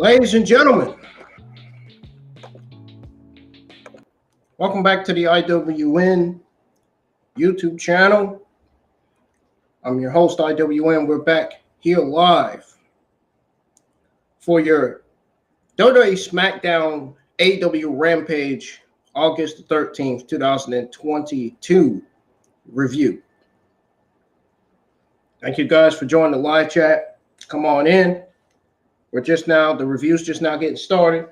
Ladies and gentlemen, welcome back to the IWN YouTube channel. I'm your host, IWN. We're back here live for your WWE Smackdown AEW Rampage August 13th, 2022 review. Thank you guys for joining the live chat. Come on in. The review's just now getting started.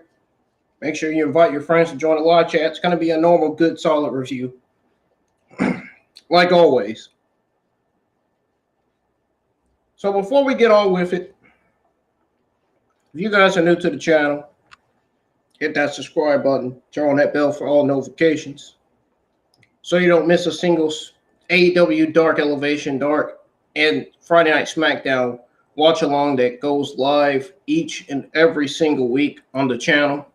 Make sure you invite your friends to join the live chat. It's going to be a normal, good, solid review. Like always. So before we get on with it, if you guys are new to the channel, hit that subscribe button. Turn on that bell for all notifications so you don't miss a single AEW Dark Elevation, Dark, and Friday Night Smackdown watch along that goes live each and every single week on the channel.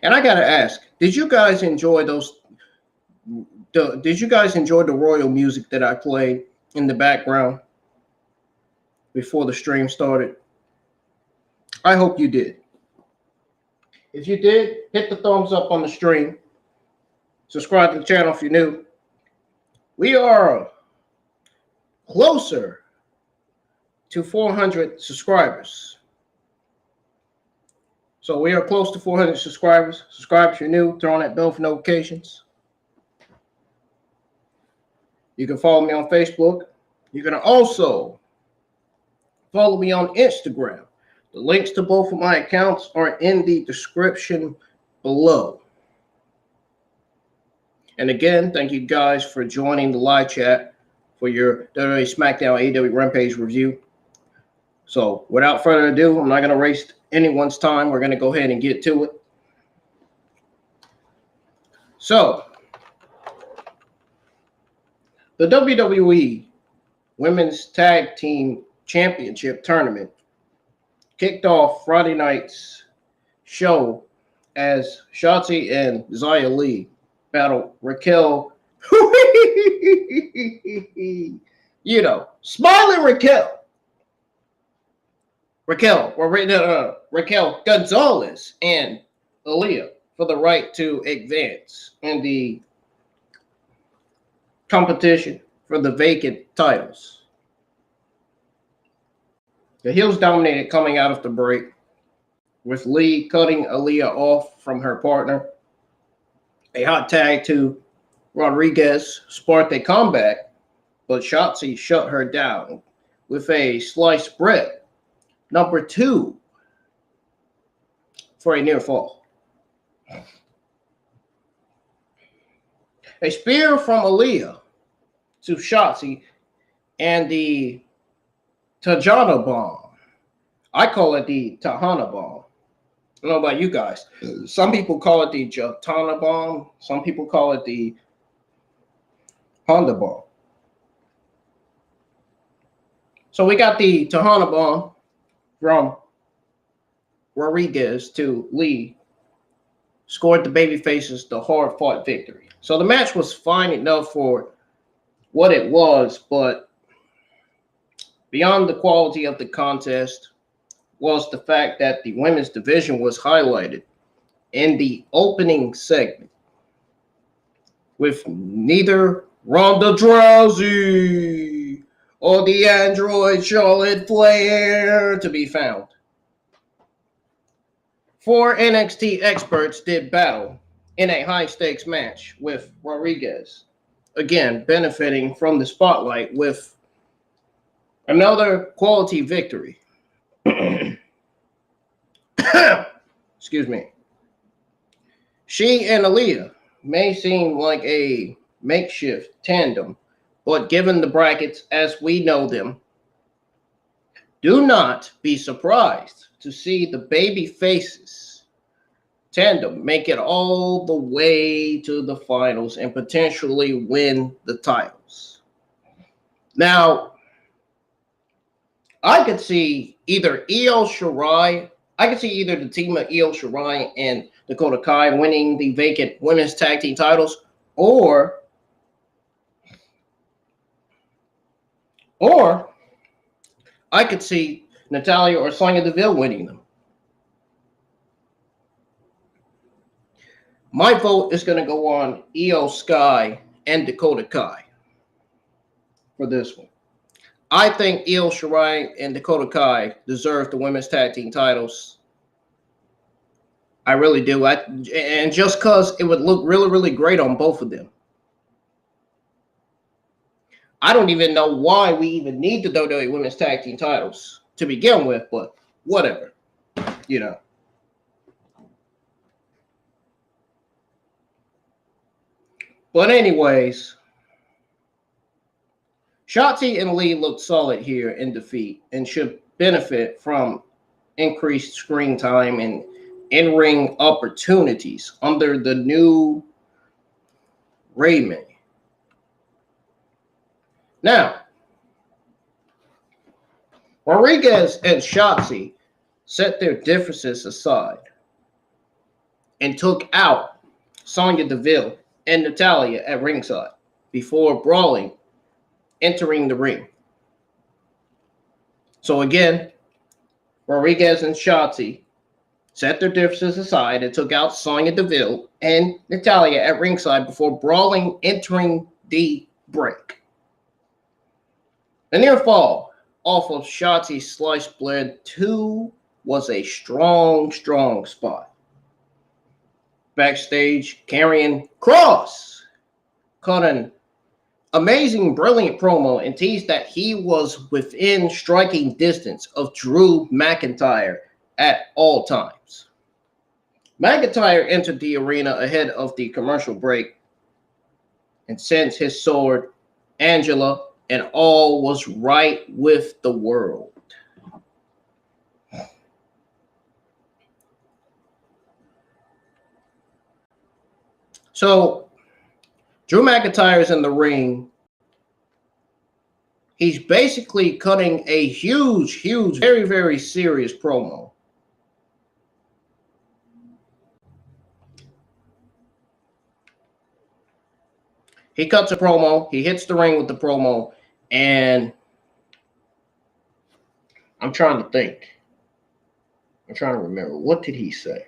And I gotta ask, did you guys enjoy the royal music that I played in the background before the stream started? I hope you did. If you did, hit the thumbs up on the stream. Subscribe to the channel if you're new. We are closer to 400 subscribers. So we are close to 400 subscribers. Subscribe if you're new. Turn on that bell for notifications. You can follow me on Facebook. You can also follow me on Instagram. The links to both of my accounts are in the description below. And again, thank you guys for joining the live chat for your WWE Smackdown AEW Rampage review. So without further ado, I'm not going to waste anyone's time. We're going to go ahead and get to it. So the WWE Women's Tag Team Championship Tournament kicked off Friday night's show as Shotzi and Xia Li battled Raquel. Smiling Raquel Gonzalez and Aliyah for the right to advance in the competition for the vacant titles. The heels dominated coming out of the break, with Lee cutting Aliyah off from her partner. A hot tag to Rodriguez sparked a comeback, but Shotzi shut her down with a sliced bread, number 2, for a near fall. A spear from Aliyah to Shotzi and the Tajana bomb. I call it the Tahana bomb. I don't know about you guys. Some people call it the Jatana bomb. Some people call it the Honda bomb. So we got the Tahana bomb from Rodriguez to Lee. Scored the babyfaces the hard-fought victory. So the match was fine enough for what it was, but beyond the quality of the contest was the fact that the women's division was highlighted in the opening segment with neither Ronda Rousey or the android Charlotte Flair to be found. 4 NXT experts did battle in a high-stakes match with Rodriguez, again benefiting from the spotlight with another quality victory. Excuse me. She and Aliyah may seem like a makeshift tandem, but given the brackets as we know them, do not be surprised to see the baby faces tandem make it all the way to the finals and potentially win the titles. Now, I could see either Io Shirai, I could see either the team of Io Shirai and Dakota Kai winning the vacant women's tag team titles, or I could see Natalya or Sonya Deville winning them. My vote is going to go on Io Skye and Dakota Kai for this one. I think Io Shirai and Dakota Kai deserve the women's tag team titles. I really do. And just because it would look really, really great on both of them. I don't even know why we even need the WWE women's tag team titles to begin with, but whatever, you know. But anyways, Shotzi and Lee looked solid here in defeat and should benefit from increased screen time and in-ring opportunities under the new Raymond. Now, Rodriguez and Shotzi set their differences aside and took out Sonya Deville and Natalya at ringside before brawling, entering the ring. So again, Rodriguez and Shotzi set their differences aside and took out Sonya Deville and Natalya at ringside before brawling, entering the break. The near fall off of Shotzi's sliced bread 2 was a strong spot. Backstage, Karrion Kross cut an amazing, brilliant promo and teased that he was within striking distance of Drew McIntyre at all times. McIntyre entered the arena ahead of the commercial break and sent his sword, Angela, and all was right with the world. So, Drew McIntyre's in the ring. He's basically cutting a huge, very, very serious promo. He cuts a promo. He hits the ring with the promo. And I'm trying to think. I'm trying to remember. What did he say?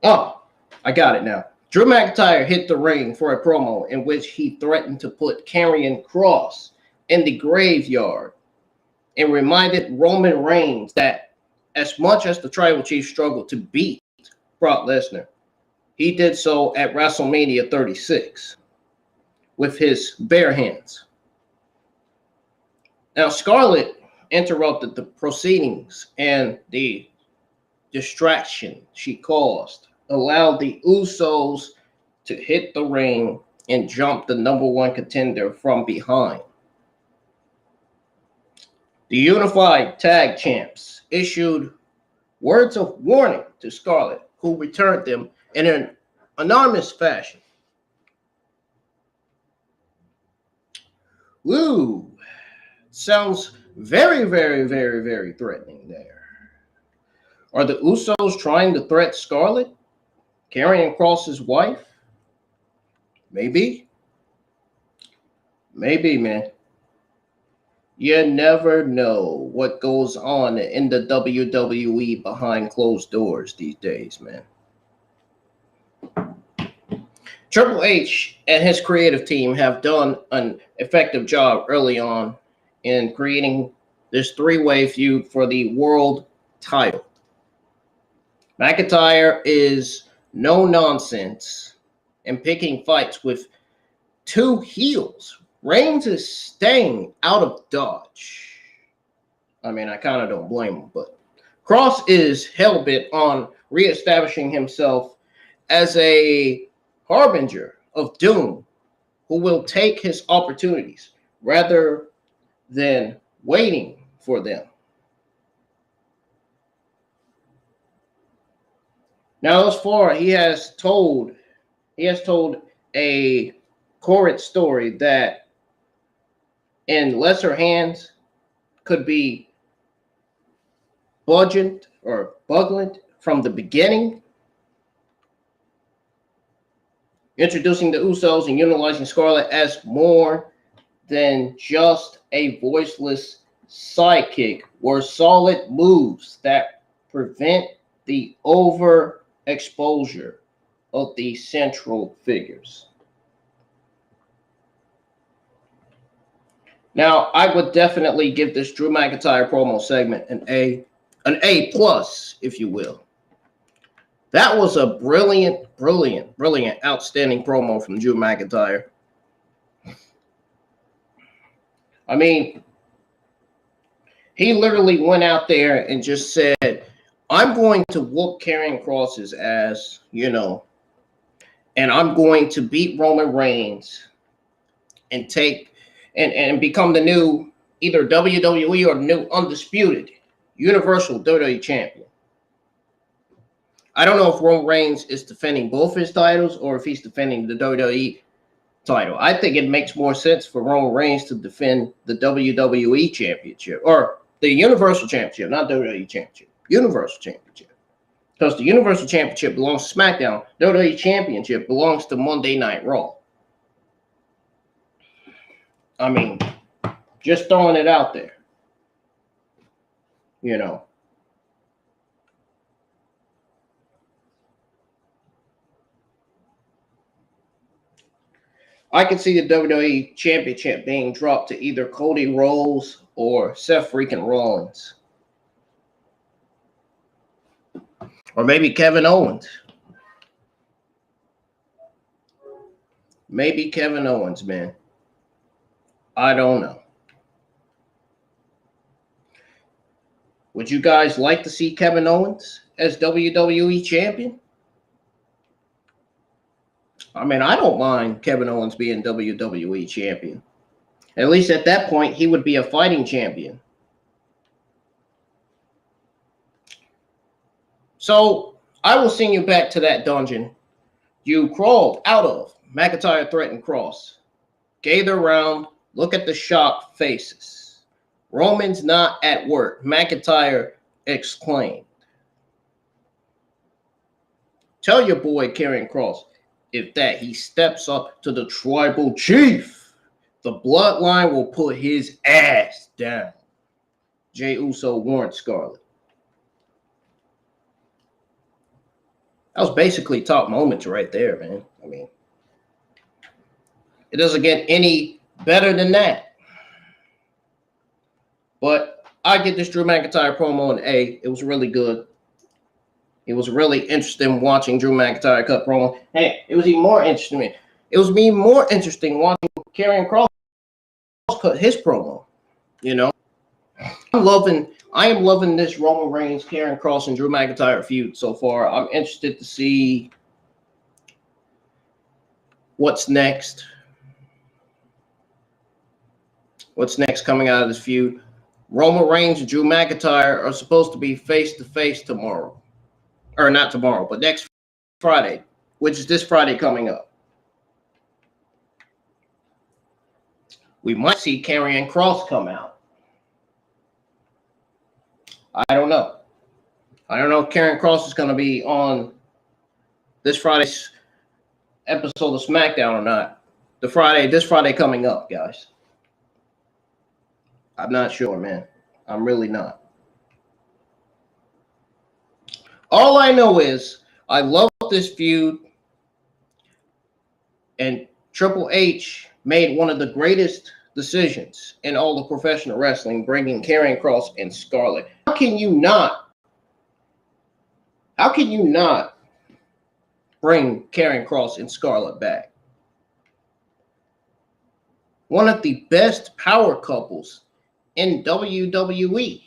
Oh, I got it now. Drew McIntyre hit the ring for a promo in which he threatened to put Karrion Kross in the graveyard and reminded Roman Reigns that as much as the Tribal Chief struggled to beat Brock Lesnar, he did so at WrestleMania 36 with his bare hands. Now, Scarlett interrupted the proceedings, and the distraction she caused allowed the Usos to hit the ring and jump the #1 contender from behind. The Unified Tag Champs issued words of warning to Scarlett, who returned them in an anonymous fashion. Woo! Sounds very, very, very, very threatening there. Are the Usos trying to threat Scarlett? Karrion Kross's wife? Maybe. Maybe, man. You never know what goes on in the WWE behind closed doors these days, man. Triple H and his creative team have done an effective job early on in creating this three-way feud for the world title. McIntyre is no nonsense and picking fights with two heels. Reigns is staying out of Dodge. I mean, I kind of don't blame him, but Kross is hell-bent on reestablishing himself as a harbinger of doom who will take his opportunities rather than waiting for them. Now, thus far, he has told a current story that in lesser hands could be bugled from the beginning, introducing the Usos and utilizing Scarlett as more than just a voiceless sidekick were solid moves that prevent the overexposure of these central figures. Now, I would definitely give this Drew McIntyre promo segment an A plus, if you will. That was a brilliant, outstanding promo from Drew McIntyre. I mean, he literally went out there and just said, I'm going to whoop Karrion Kross's ass, you know, and I'm going to beat Roman Reigns and take and become the new either WWE or the new undisputed Universal WWE Champion. I don't know if Roman Reigns is defending both his titles or if he's defending the WWE title. I think it makes more sense for Roman Reigns to defend the WWE Championship or the Universal Championship, not WWE Championship, Universal Championship. Because the Universal Championship belongs to SmackDown, WWE Championship belongs to Monday Night Raw. I mean, just throwing it out there. You know. I can see the WWE Championship being dropped to either Cody Rhodes or Seth freaking Rollins. Or maybe Kevin Owens. Maybe Kevin Owens, man. I don't know. Would you guys like to see Kevin Owens as WWE Champion? I mean, I don't mind Kevin Owens being WWE Champion. At least at that point, he would be a fighting champion. So, I will send you back to that dungeon you crawled out of. McIntyre threatened Kross. Gather around. Look at the shocked faces. Roman's not at work, McIntyre exclaimed. Tell your boy Karrion Kross if that he steps up to the tribal chief, the bloodline will put his ass down. Jey Uso warned Scarlett. That was basically top moments right there, man. I mean, it doesn't get any better than that. But I get this Drew McIntyre promo an A. It was really good. It was really interesting watching Drew McIntyre cut promo. Hey, it was even more interesting. It was even more interesting watching Karrion Kross cut his promo. You know, I am loving this Roman Reigns, Karrion Kross, and Drew McIntyre feud so far. I'm interested to see what's next. What's next coming out of this feud? Roman Reigns and Drew McIntyre are supposed to be face-to-face tomorrow. Or not tomorrow, but next Friday, which is this Friday coming up. We might see Karrion Kross come out. I don't know. I don't know if Karrion Kross is going to be on this Friday's episode of SmackDown or not. This Friday coming up, guys. I'm not sure, man. I'm really not. All I know is I love this feud, and Triple H made one of the greatest decisions in all of professional wrestling, bringing Karrion Kross and Scarlett. How can you not bring Karrion Kross and Scarlett back? One of the best power couples in WWE.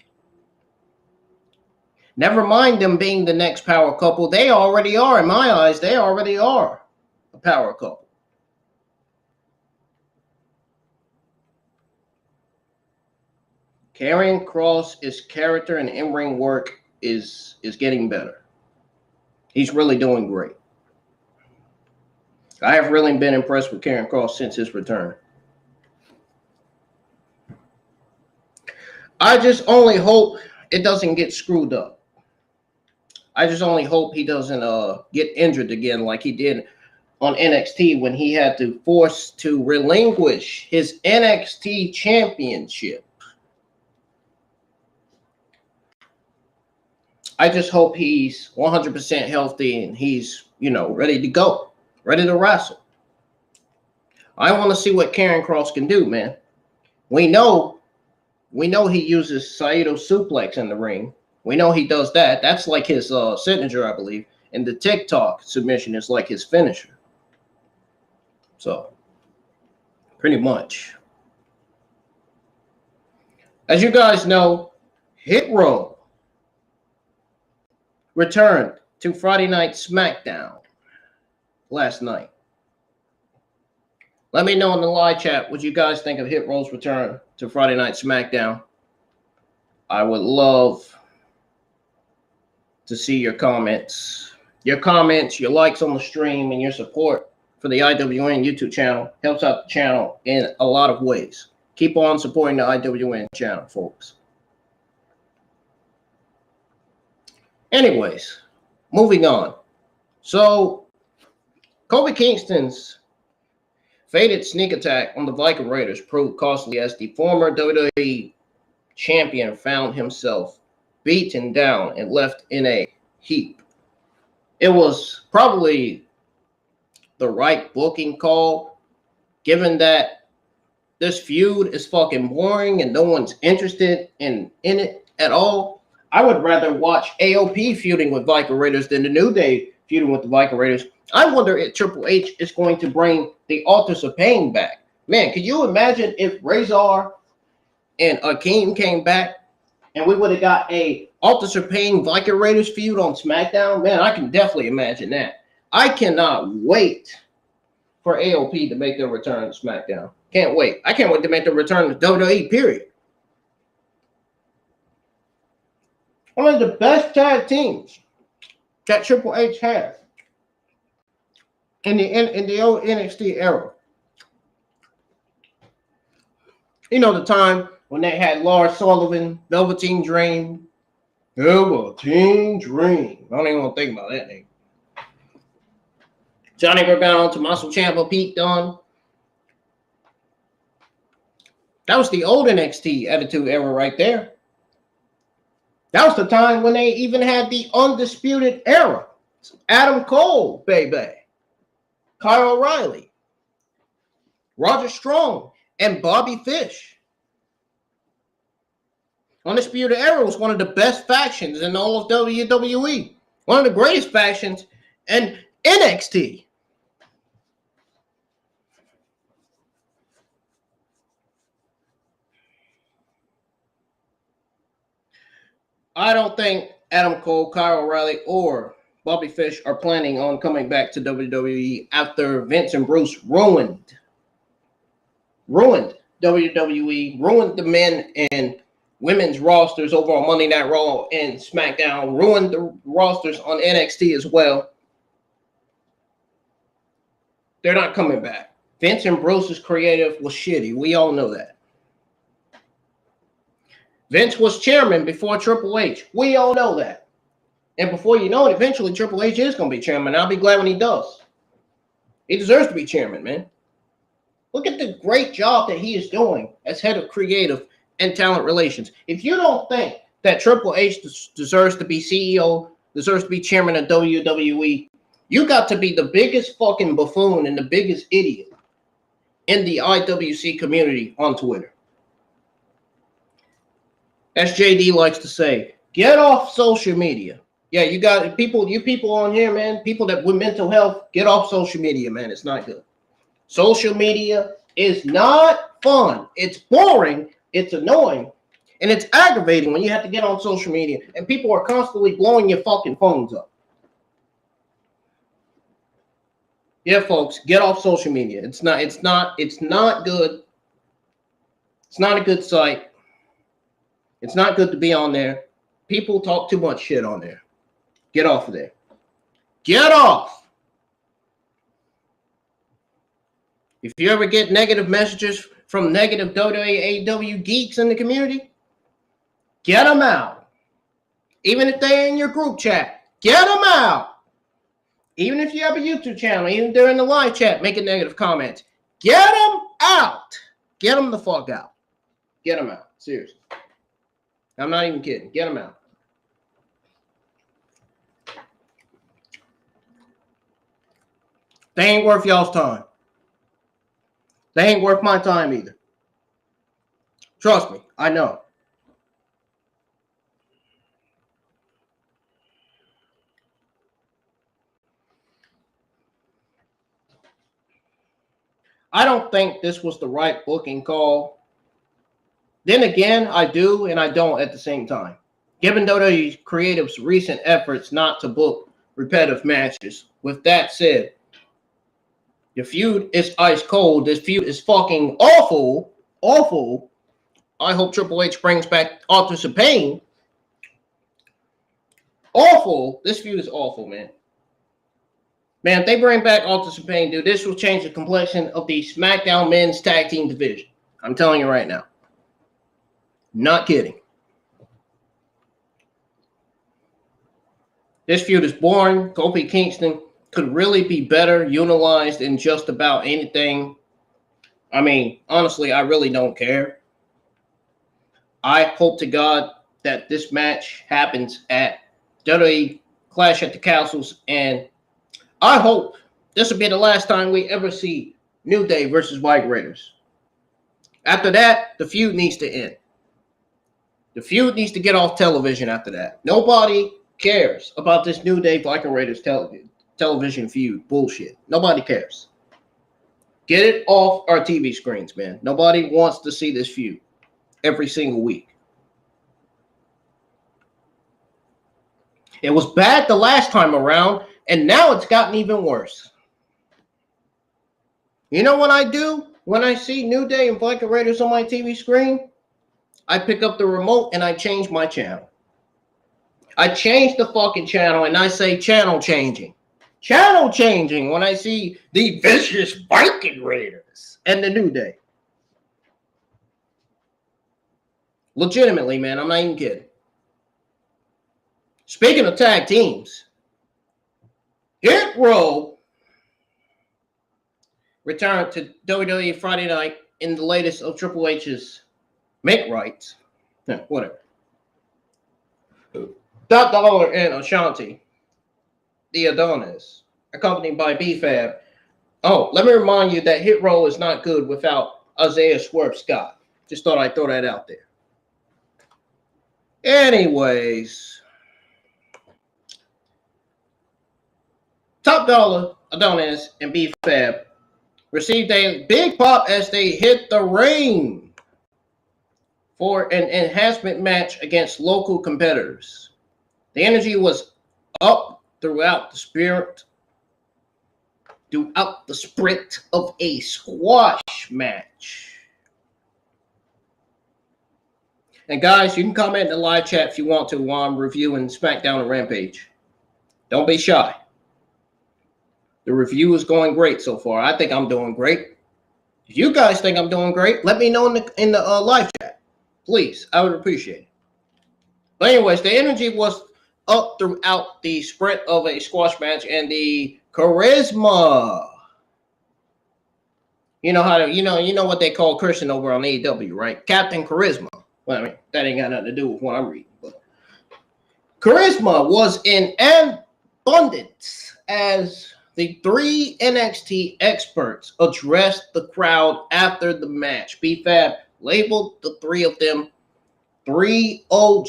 Never mind them being the next power couple. They already are, in my eyes, they already are a power couple. Karrion Kross' character and in-ring work is getting better. He's really doing great. I have really been impressed with Karrion Kross since his return. I just only hope it doesn't get screwed up. I just only hope he doesn't get injured again like he did on NXT when he had to force to relinquish his NXT championship. I just hope he's 100% healthy and he's, ready to go, ready to wrestle. I want to see what Karrion Kross can do, man. We know he uses Saito suplex in the ring. We know he does that. That's like his signature, I believe. And the TikTok submission is like his finisher. So, pretty much. As you guys know, Hit Row returned to Friday Night Smackdown last night. Let me know in the live chat what you guys think of Hit Row's return to Friday Night Smackdown. I would love to see your comments. Your comments, your likes on the stream, and your support for the IWN YouTube channel helps out the channel in a lot of ways. Keep on supporting the IWN channel, folks. Anyways, moving on. So, Kofi Kingston's faded sneak attack on the Viking Raiders proved costly as the former WWE champion found himself beaten down and left in a heap. It was probably the right booking call, given that this feud is fucking boring and no one's interested in it at all. I would rather watch AOP feuding with Viking Raiders than the New Day feuding with the Viking Raiders. I wonder if Triple H is going to bring the Authors of Pain back. Man, could you imagine if Razor and Akeem came back and we would have got a Authors of Pain Viking Raiders feud on SmackDown? Man, I can definitely imagine that. I cannot wait for AOP to make their return to SmackDown. Can't wait. I can't wait to make their return to WWE, period. One of the best tag teams that Triple H had in the old NXT era. You know, the time when they had Lars Sullivan, Velveteen Dream. Velveteen Dream. I don't even want to think about that name. Johnny Gargano, Tommaso Ciampa, Pete Dunne. That was the old NXT Attitude Era right there. That was the time when they even had the Undisputed Era. Adam Cole, baby. Kyle O'Reilly. Roger Strong. And Bobby Fish. Undisputed Era was one of the best factions in all of WWE. One of the greatest factions in NXT. I don't think Adam Cole, Kyle O'Reilly, or Bobby Fish are planning on coming back to WWE after Vince and Bruce ruined WWE, ruined the men and women's rosters over on Monday Night Raw and SmackDown, ruined the rosters on NXT as well. They're not coming back. Vince and Bruce's creative was shitty. We all know that. Vince was chairman before Triple H. We all know that. And before you know it, eventually Triple H is going to be chairman. I'll be glad when he does. He deserves to be chairman, man. Look at the great job that he is doing as head of creative and talent relations. If you don't think that Triple H deserves to be CEO, deserves to be chairman of WWE, you got to be the biggest fucking buffoon and the biggest idiot in the IWC community on Twitter. As JD likes to say, get off social media. Yeah, you got people, you people on here, man, people that with mental health, get off social media, man. It's not good. Social media is not fun. It's boring. It's annoying. And it's aggravating when you have to get on social media and people are constantly blowing your fucking phones up. Yeah, folks, get off social media. It's not good. It's not a good site. It's not good to be on there. People talk too much shit on there. Get off of there. Get off. If you ever get negative messages from negative WWE AEW geeks in the community, get them out. Even if they're in your group chat, get them out. Even if you have a YouTube channel, even if they're in the live chat making negative comments, get them out. Get them the fuck out. Get them out. Seriously. I'm not even kidding. Get them out. They ain't worth y'all's time. They ain't worth my time either. Trust me, I know. I don't think this was the right booking call. Then again, I do and I don't at the same time. Given WWE's creative's recent efforts not to book repetitive matches. With that said, the feud is ice cold. This feud is fucking awful. Awful. I hope Triple H brings back Authors of Pain. Awful. This feud is awful, man. Man, if they bring back Authors of Pain, dude, this will change the complexion of the SmackDown men's tag team division. I'm telling you right now. Not kidding. This feud is boring. Kofi Kingston could really be better utilized in just about anything. I mean, honestly, I really don't care. I hope to God that this match happens at WWE Clash at the Castles, and I hope this will be the last time we ever see New Day versus Viking Raiders. After that, the feud needs to end. The feud needs to get off television after that. Nobody cares about this New Day Viking Raiders television feud bullshit. Nobody cares. Get it off our TV screens, man. Nobody wants to see this feud every single week. It was bad the last time around, and now it's gotten even worse. You know what I do when I see New Day and Viking Raiders on my TV screen? I pick up the remote and I change my channel. I change the fucking channel and I say channel changing. Channel changing when I see the vicious Viking Raiders and the New Day. Legitimately, man, I'm not even kidding. Speaking of tag teams, Hit Row returned to WWE Friday night in the latest of Triple H's make rights. Whatever. Top Dollar and Ashanti, the Adonis, accompanied by B-Fab. Oh, let me remind you that Hit Row is not good without Isaiah Swerve Scott. Just thought I'd throw that out there. Anyways, Top Dollar, Adonis, and B-Fab received a big pop as they hit the ring for an enhancement match against local competitors. The energy was up throughout the sprint of a squash match. And guys, you can comment in the live chat if you want to while I'm reviewing Smackdown and Rampage. Don't be shy. The review is going great so far. I think I'm doing great. If you guys think I'm doing great, let me know in the live chat. Please, I would appreciate it. But anyways, the energy was up throughout the sprint of a squash match, and the charisma. You know how to, you know what they call Christian over on AEW, right? Captain Charisma. Well, I mean, that ain't got nothing to do with what I'm reading, but charisma was in abundance as the three NXT experts addressed the crowd after the match. B-Fab labeled the three of them 3 OG,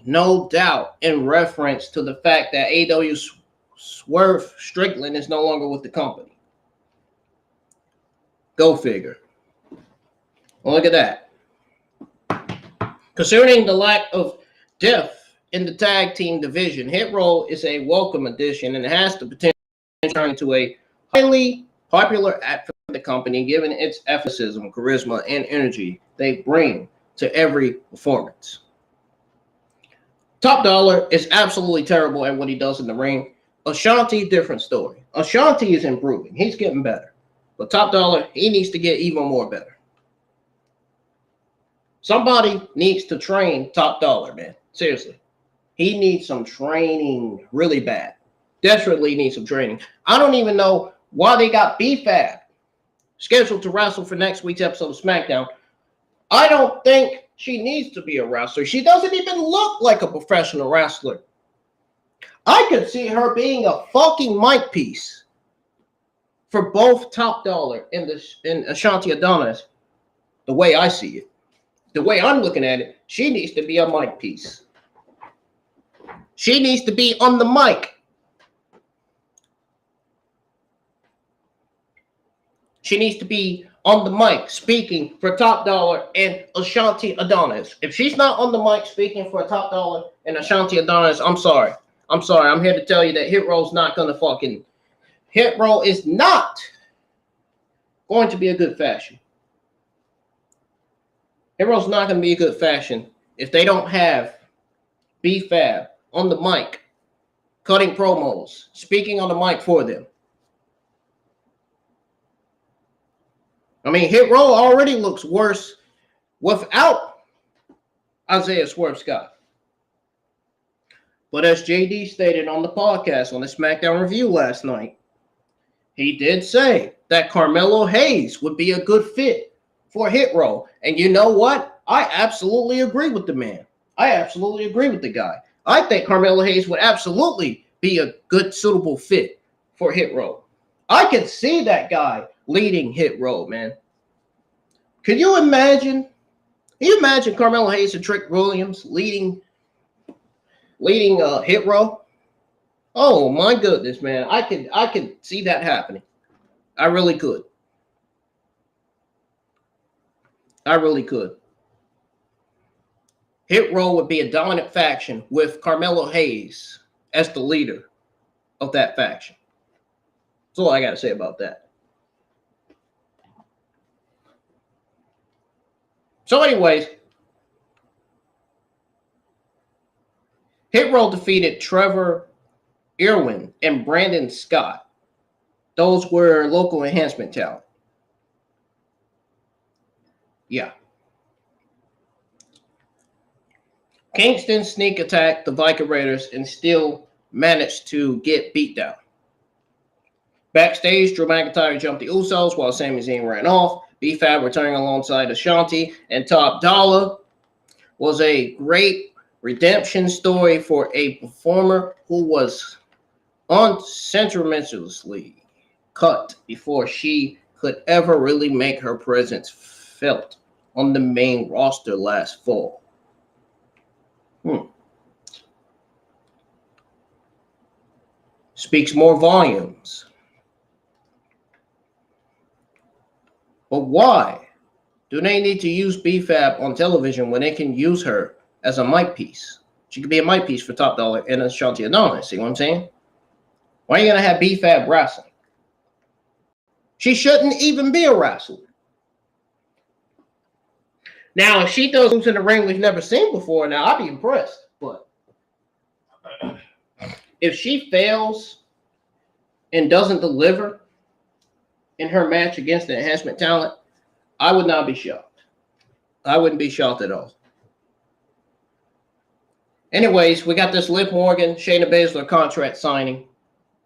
no doubt, in reference to the fact that AEW Swerve Strickland is no longer with the company. Go figure. Well, look at that. Concerning the lack of depth in the tag team division, Hit Row is a welcome addition and has the potential to turn into a highly popular act for the company, given its athleticism, charisma, and energy they bring to every performance. Top Dollar is absolutely terrible at what he does in the ring. Ashanti, different story. Ashanti is improving. He's getting better. But Top Dollar, he needs to get even more better. Somebody needs to train Top Dollar, man. Seriously. He needs some training really bad. Desperately needs some training. I don't even know why they got B-Fab scheduled to wrestle for next week's episode of SmackDown. I don't think she needs to be a wrestler. She doesn't even look like a professional wrestler. I could see her being a fucking mic piece. for both Top Dollar and Ashanti Adonis, the way I see it, the way I'm looking at it, she needs to be a mic piece. She needs to be on the mic. She needs to be on the mic speaking for Top Dollar and Ashanti Adonis. If she's not on the mic speaking for Top Dollar and Ashanti Adonis, I'm sorry. I'm sorry. I'm here to tell you that Hit Row's not going to fucking... Hit Row is not going to be a good fashion. Hit Row's not going to be a good fashion if they don't have B-Fab on the mic, cutting promos, speaking on the mic for them. I mean, Hit Row already looks worse without Isaiah Swerve Scott. But as JD stated on the podcast on the Smackdown review last night, he did say that Carmelo Hayes would be a good fit for Hit Row. And you know what? I absolutely agree with the man. I absolutely agree with the guy. I think Carmelo Hayes would absolutely be a good, suitable fit for Hit Row. I could see that guy leading Hit Row, man. Could you imagine? Can you imagine Carmelo Hayes and Trick Williams leading Hit Row? Oh my goodness, man! I could see that happening. I really could. I really could. Hit Row would be a dominant faction with Carmelo Hayes as the leader of that faction. That's all I got to say about that. So anyways, Hit Row defeated Trevor Irwin and Brandon Scott. Those were local enhancement talent. Yeah. Kingston sneak attacked the Viking Raiders and still managed to get beat down. Backstage, Drew McIntyre jumped the Usos while Sami Zayn ran off. B-Fab returning alongside Ashanti and Top Dollar was a great redemption story for a performer who was unsentimentally cut before she could ever really make her presence felt on the main roster last fall. Speaks more volumes. But why do they need to use B-Fab on television when they can use her as a mic piece? She could be a mic piece for Top Dollar and Ashanti Adonis. See what I'm saying? Why are you going to have B-Fab wrestling? She shouldn't even be a wrestler. Now, if she does moves in the ring we've never seen before, now I'd be impressed. But if she fails and doesn't deliver in her match against the enhancement talent, I would not be shocked. I wouldn't be shocked at all. Anyways, we got this Liv Morgan, Shayna Baszler contract signing.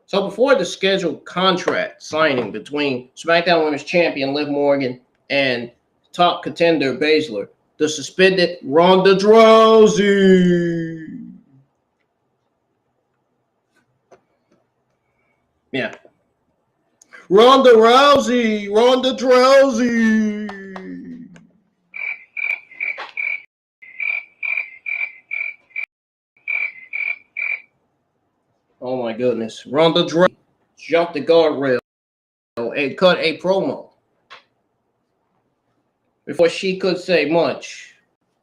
So before the scheduled contract signing between SmackDown Women's Champion Liv Morgan and top contender Baszler, the suspended Ronda Rousey. Yeah. Ronda Rousey. Oh my goodness. Ronda Rousey jumped the guardrail and cut a promo. Before she could say much,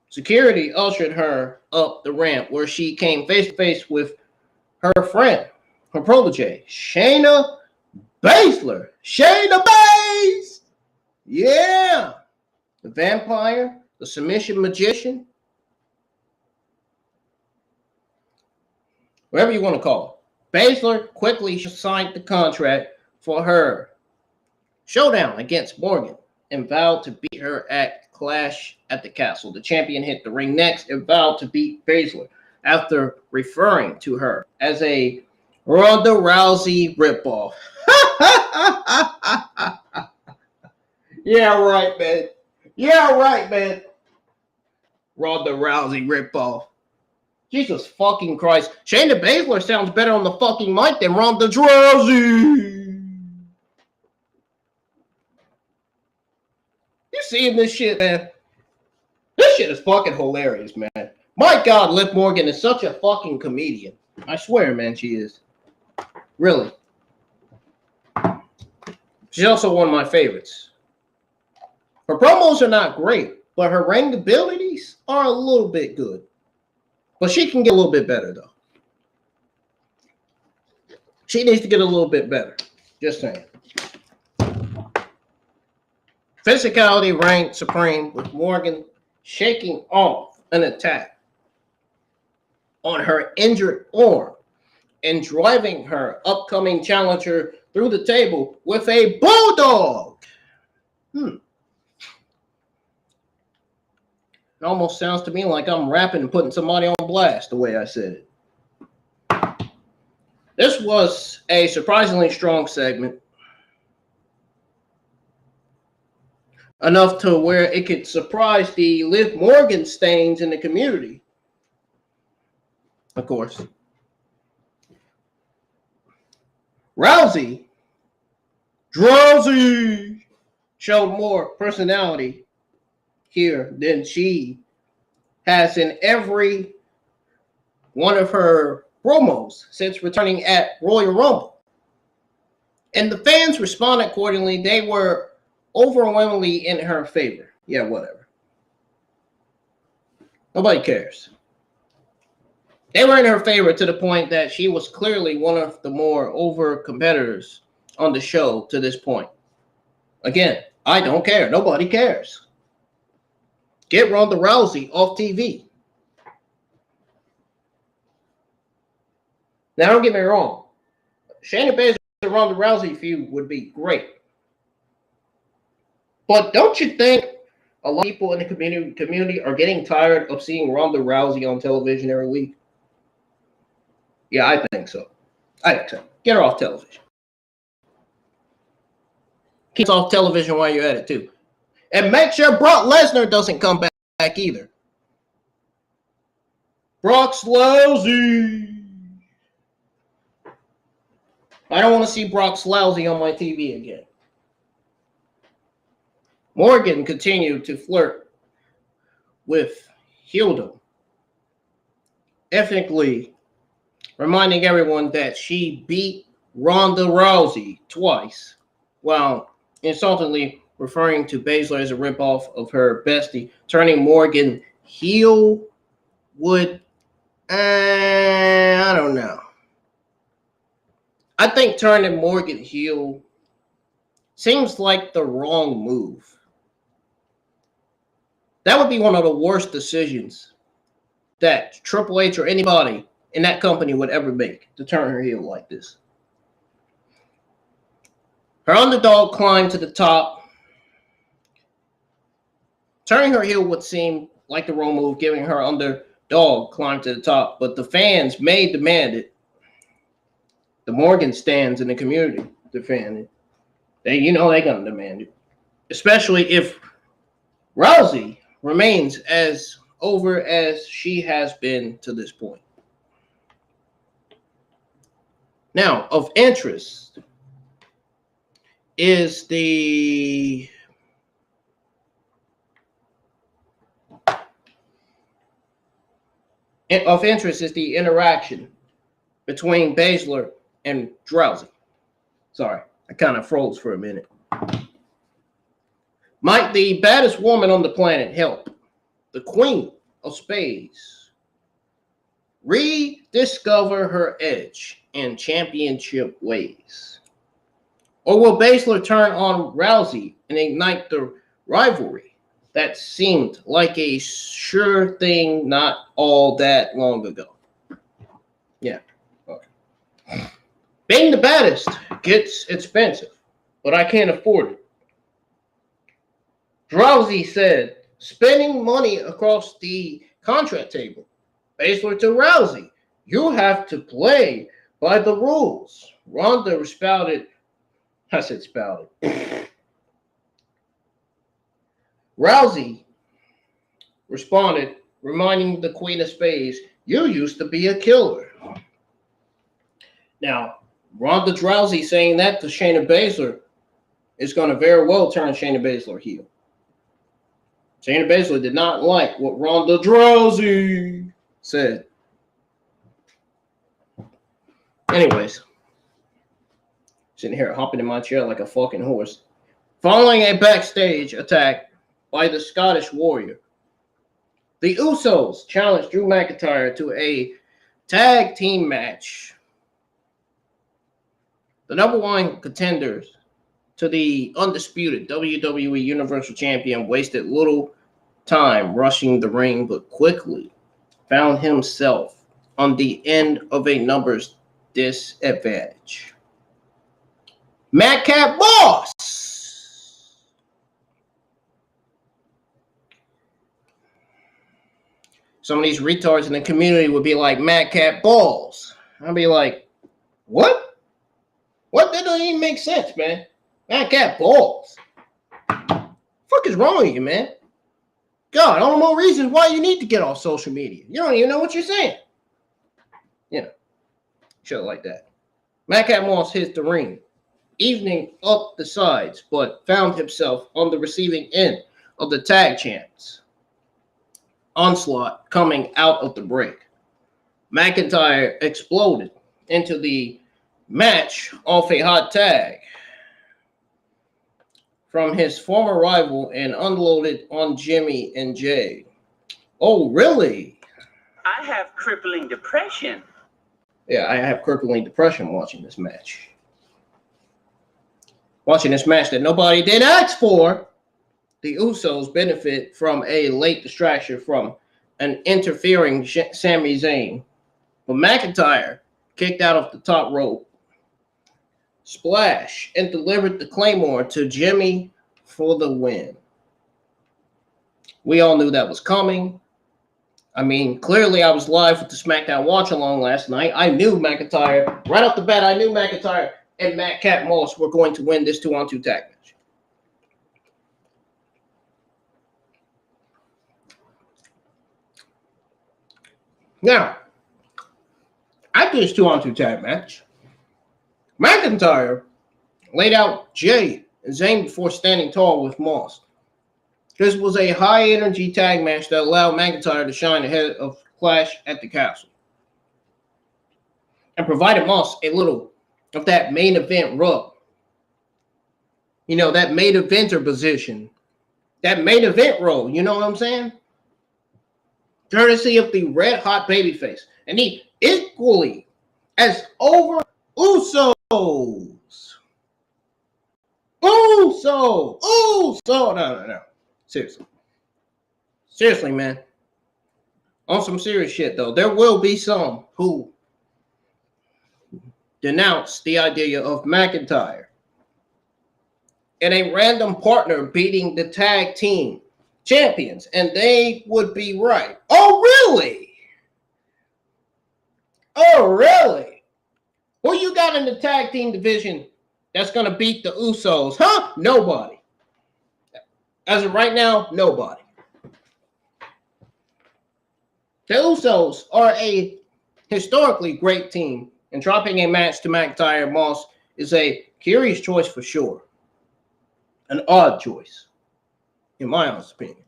security ushered her up the ramp where she came face to face with her friend, her protege, Shayna Baszler. Shayna Baszler! Yeah! The vampire, the submission magician, whatever you want to call it. Baszler quickly signed the contract for her showdown against Morgan and vowed to beat her at Clash at the Castle. The champion hit the ring next and vowed to beat Baszler after referring to her as a Ronda Rousey ripoff. Yeah, right, man. Ronda Rousey ripoff. Jesus fucking Christ. Shayna Baszler sounds better on the fucking mic than Ronda Rousey. seeing this shit, man. This shit is fucking hilarious, man. My God, Liv Morgan is such a fucking comedian. I swear, man, she is. Really. She's also one of my favorites. Her promos are not great, but her ring abilities are a little bit good. But she can get a little bit better, though. She needs to get a little bit better. Just saying. Physicality reigned supreme with Morgan shaking off an attack on her injured arm and driving her upcoming challenger through the table with a bulldog. It almost sounds to me like I'm rapping and putting somebody on blast the way I said it. This was a surprisingly strong segment. Enough to where it could surprise the Liv Morgan stains in the community. Of course. Rousey showed more personality here than she has in every one of her promos since returning at Royal Rumble. And the fans responded accordingly. They were overwhelmingly in her favor. Yeah, whatever. Nobody cares. They were in her favor to the point that she was clearly one of the more over competitors on the show to this point. Again, I don't care. Nobody cares. Get Ronda Rousey off TV. Now, don't get me wrong. Shayna Baszler and Ronda Rousey feud would be great. But don't you think a lot of people in the community are getting tired of seeing Ronda Rousey on television every week? Yeah, I think so. I think so. Get her off television. Keep off television while you're at it, too. And make sure Brock Lesnar doesn't come back either. Brock's lousy. I don't want to see Brock's lousy on my TV again. Morgan continued to flirt with Hilda, ethnically reminding everyone that she beat Ronda Rousey twice, while insultingly referring to Baszler as a ripoff of her bestie, turning Morgan heel would, I don't know. I think turning Morgan heel seems like the wrong move. That would be one of the worst decisions that Triple H or anybody in that company would ever make, to turn her heel like this. Her underdog climbed to the top. Turning her heel would seem like the wrong move, giving her underdog climb to the top, but the fans may demand it. The Morgan stands in the community defend it. They're gonna demand it. Especially if Rousey remains as over as she has been to this point. Now, of interest is the interaction between Baszler and Rousey. Sorry, I kind of froze for a minute. Might the baddest woman on the planet help the Queen of Spades rediscover her edge in championship ways? Or will Baszler turn on Rousey and ignite the rivalry that seemed like a sure thing not all that long ago? Yeah. Okay. Being the baddest gets expensive, but I can't afford it. Rousey said, spending money across the contract table. Baszler to Rousey, you have to play by the rules. Ronda spouted. Rousey responded, reminding the Queen of Spades, you used to be a killer. Now, Ronda Rousey saying that to Shayna Baszler is going to very well turn Shayna Baszler heel. Shayna Baszler did not like what Ronda Rousey said. Anyways, sitting here hopping in my chair like a fucking horse. Following a backstage attack by the Scottish Warrior, the Usos challenged Drew McIntyre to a tag team match. The number one contenders to the undisputed WWE Universal Champion wasted little time rushing the ring, but quickly found himself on the end of a numbers disadvantage. Madcap Boss! Some of these retards in the community would be like, Madcap Balls. I'd be like, what? What? That doesn't even make sense, man. Madcap Balls. Fuck is wrong with you, man? God, I don't know reasons why you need to get off social media. You don't even know what you're saying. You know, shit like that. Madcap Moss hits the ring, evening up the sides, but found himself on the receiving end of the tag champs onslaught coming out of the break. McIntyre exploded into the match off a hot tag from his former rival and unloaded on Jimmy and Jay. Oh, really? I have crippling depression. Yeah, I have crippling depression watching this match. Watching this match that nobody did ask for. The Usos benefit from a late distraction from an interfering Sami Zayn. But McIntyre kicked out of the top rope, splash, and delivered the Claymore to Jimmy for the win. We all knew that was coming. I mean, clearly I was live with the SmackDown watch along last night. I knew McIntyre, right off the bat, I knew McIntyre and Madcap Moss were going to win this 2-on-2 tag match. Now, after this 2-on-2 tag match, McIntyre laid out Jay and Zayn before standing tall with Moss. This was a high-energy tag match that allowed McIntyre to shine ahead of Clash at the Castle and provided Moss a little of that main event rub. You know, that main eventer position, that main event role, you know what I'm saying? Courtesy of the red hot babyface and the equally as over Usos. No. Seriously, man. On some serious shit, though, there will be some who denounce the idea of McIntyre and a random partner beating the tag team champions, and they would be right. Oh, really? Who you got in the tag team division that's going to beat the Usos? Huh? Nobody. As of right now, nobody. The Usos are a historically great team, and dropping a match to McIntyre and Moss is a curious choice for sure. An odd choice, in my honest opinion.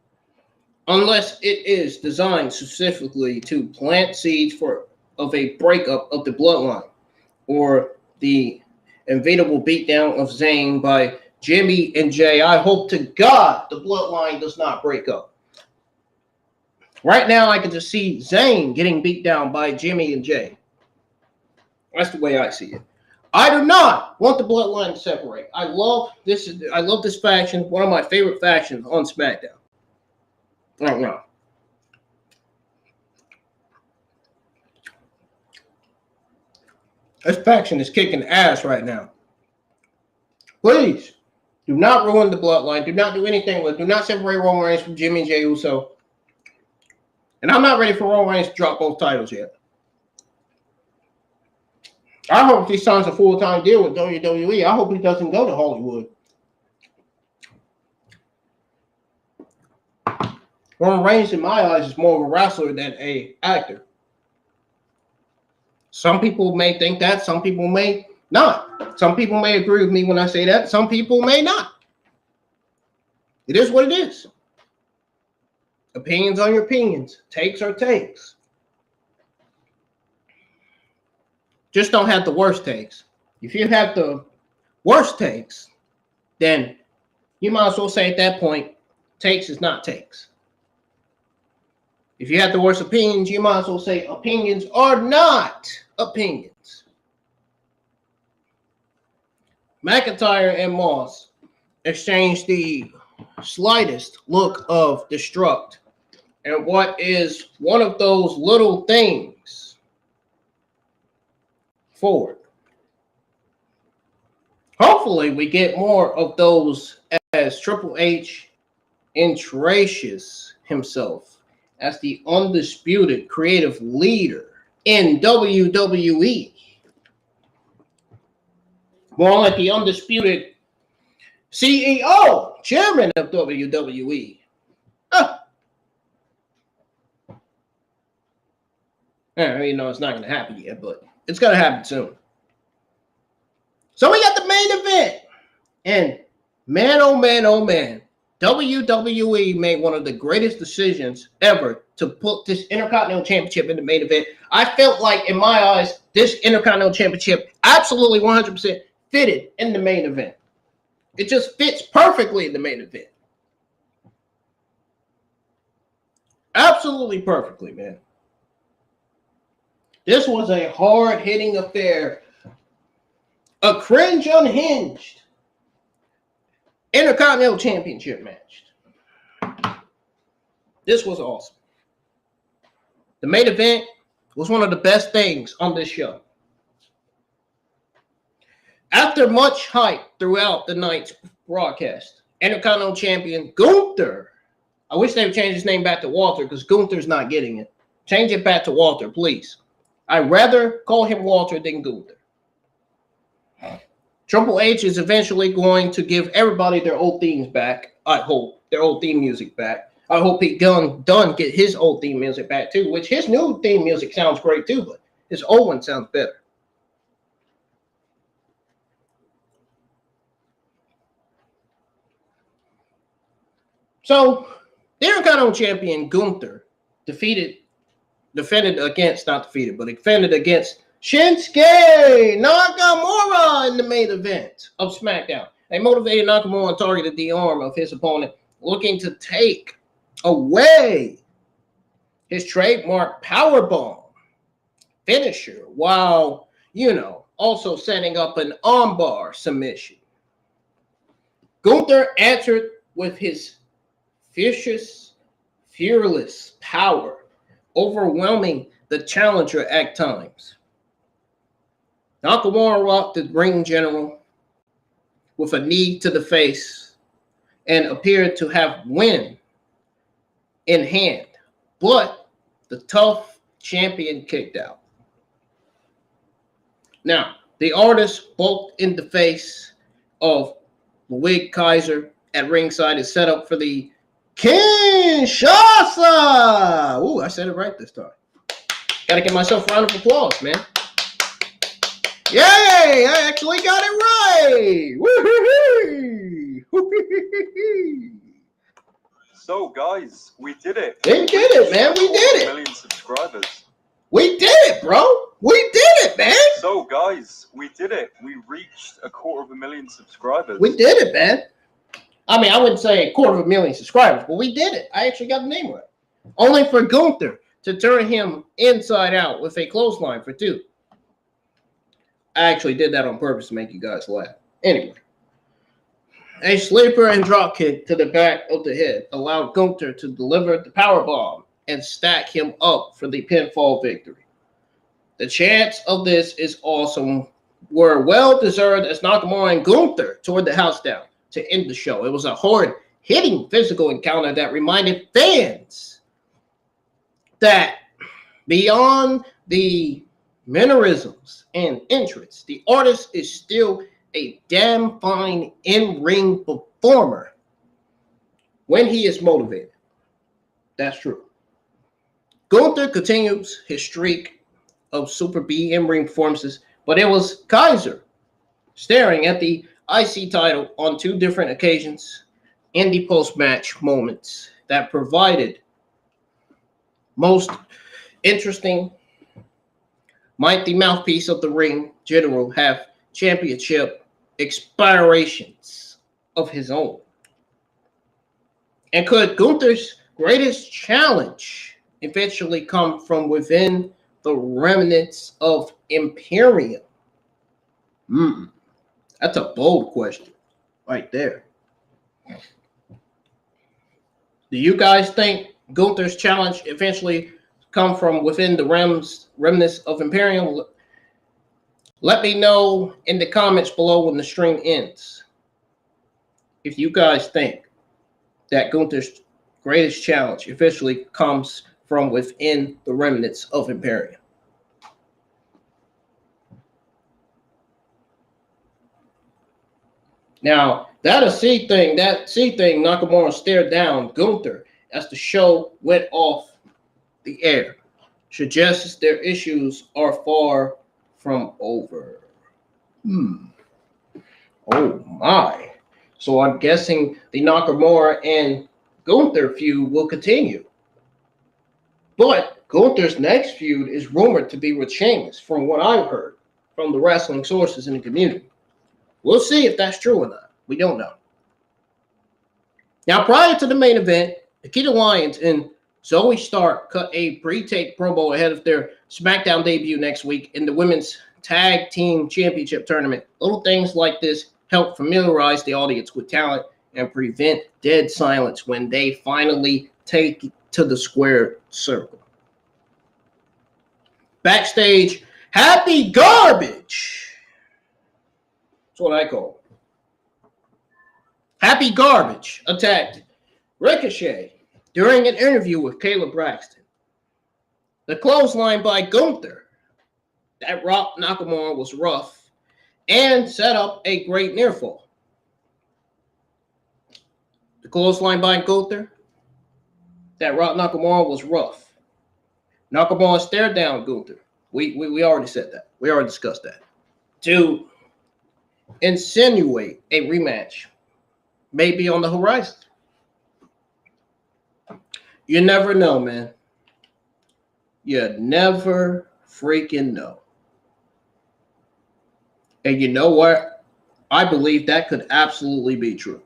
Unless it is designed specifically to plant seeds of a breakup of the bloodline, or the inevitable beatdown of Zayn by Jimmy and Jay. I hope to God the bloodline does not break up. Right now, I can just see Zayn getting beat down by Jimmy and Jay. That's the way I see it. I do not want the bloodline to separate. I love this faction. One of my favorite factions on SmackDown. I don't know. This faction is kicking ass right now. Please, do not ruin the bloodline. Do not do anything with it. Do not separate Roman Reigns from Jimmy and Jey Uso. And I'm not ready for Roman Reigns to drop both titles yet. I hope he signs a full-time deal with WWE. I hope he doesn't go to Hollywood. Roman Reigns, in my eyes, is more of a wrestler than an actor. Some people may think that. Some people may not. Some people may agree with me when I say that. Some people may not. It is what it is. Opinions on your opinions. Takes are takes. Just don't have the worst takes. If you have the worst takes, then you might as well say at that point, takes is not takes. If you have the worst opinions, you might as well say opinions are not opinions. McIntyre and Moss exchanged the slightest look of destruct. And what is one of those little things forward. Hopefully we get more of those as Triple H entrenches himself as the undisputed creative leader in WWE. More like the undisputed CEO, chairman of WWE. I mean, it's not going to happen yet, but it's going to happen soon. So we got the main event. And man, oh man, oh man. WWE made one of the greatest decisions ever to put this Intercontinental Championship in the main event. I felt like, in my eyes, this Intercontinental Championship absolutely 100% fitted in the main event. It just fits perfectly in the main event. Absolutely perfectly, man. This was a hard-hitting affair. A cringe unhinged Intercontinental Championship match. This was awesome. The main event was one of the best things on this show. After much hype throughout the night's broadcast, Intercontinental Champion Gunther, I wish they would change his name back to Walter because Gunther's not getting it. Change it back to Walter, please. I'd rather call him Walter than Gunther. Triple H is eventually going to give everybody their old themes back. I hope their old theme music back. I hope Gunn get his old theme music back too, which his new theme music sounds great too, but his old one sounds better. So, the Intercontinental Champion Gunther defended against Shinsuke Nakamura in the main event of SmackDown. They motivated Nakamura and targeted the arm of his opponent, looking to take away his trademark powerbomb finisher while, also setting up an armbar submission. Gunther answered with his vicious, fearless power, overwhelming the challenger at times. Nakamura rocked the ring general with a knee to the face and appeared to have win in hand, but the tough champion kicked out. Now, the artist bulked in the face of Ludwig Kaiser at ringside is set up for the Kinshasa. Ooh, I said it right this time. Gotta give myself a round of applause, man. Yay! I actually got it right! Woo-hoo-hoo! So, guys, we did it. We did it, man. We did it. 1 million subscribers. We did it, bro. We did it, man. So, guys, we did it. We reached 250,000 subscribers. We did it, man. I mean, I wouldn't say 250,000 subscribers, but we did it. I actually got the name right. Only for Gunther to turn him inside out with a clothesline for 2. I actually did that on purpose to make you guys laugh. Anyway, a sleeper and drop kick to the back of the head allowed Gunther to deliver the powerbomb and stack him up for the pinfall victory. The chants of this is awesome were well deserved as Nakamura and Gunther toward the house down to end the show. It was a hard-hitting physical encounter that reminded fans that beyond the mannerisms and entrance, the artist is still a damn fine in-ring performer when he is motivated. That's true. Gunther continues his streak of Super B in-ring performances, but it was Kaiser staring at the IC title on 2 different occasions in the post-match moments that provided most interesting might the mouthpiece of the ring general have championship expirations of his own? And could Gunther's greatest challenge eventually come from within the remnants of Imperium? That's a bold question right there. Do you guys think Gunther's challenge eventually come from within the remnants of Imperium? Let me know in the comments below when the stream ends if you guys think that Gunther's greatest challenge officially comes from within the remnants of Imperium. Now, that C thing, Nakamura stared down Gunther as the show went off the air. Suggests their issues are far from over. Oh my. So I'm guessing the Nakamura and Gunther feud will continue. But Gunther's next feud is rumored to be with Sheamus, from what I've heard from the wrestling sources in the community. We'll see if that's true or not. We don't know. Now, prior to the main event, Nikita Lyons and Zoe Stark cut a pre-taped promo ahead of their SmackDown debut next week in the Women's Tag Team Championship Tournament. Little things like this help familiarize the audience with talent and prevent dead silence when they finally take it to the square circle. Backstage, Happy Garbage. That's what I call it. Happy Garbage attacked Ricochet during an interview with Kayla Braxton. The clothesline by Gunther that rocked Nakamura was rough and set up a great near fall. The clothesline by Gunther that rocked Nakamura was rough. Nakamura stared down Gunther. We already said that. We already discussed that. To insinuate a rematch may be on the horizon. You never know, man. You never freaking know. And you know what? I believe that could absolutely be true.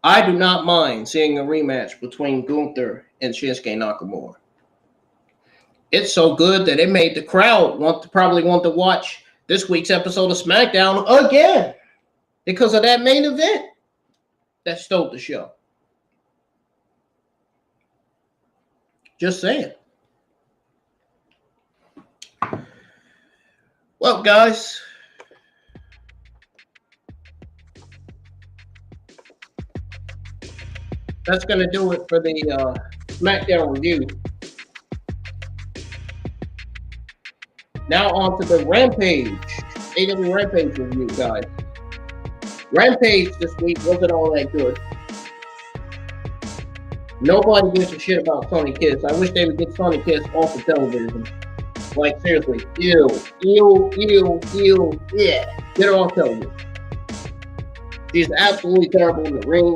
I do not mind seeing a rematch between Gunther and Shinsuke Nakamura. It's so good that it made the crowd probably want to watch this week's episode of SmackDown again because of that main event that stole the show. Just saying. Well, guys, that's going to do it for the SmackDown review. Now on to the Rampage, AEW Rampage review, guys. Rampage this week wasn't all that good. Nobody gives a shit about Sonny Kiss. I wish they would get Sonny Kiss off the television. Like, seriously. Ew. Yeah. Get her off television. She's absolutely terrible in the ring.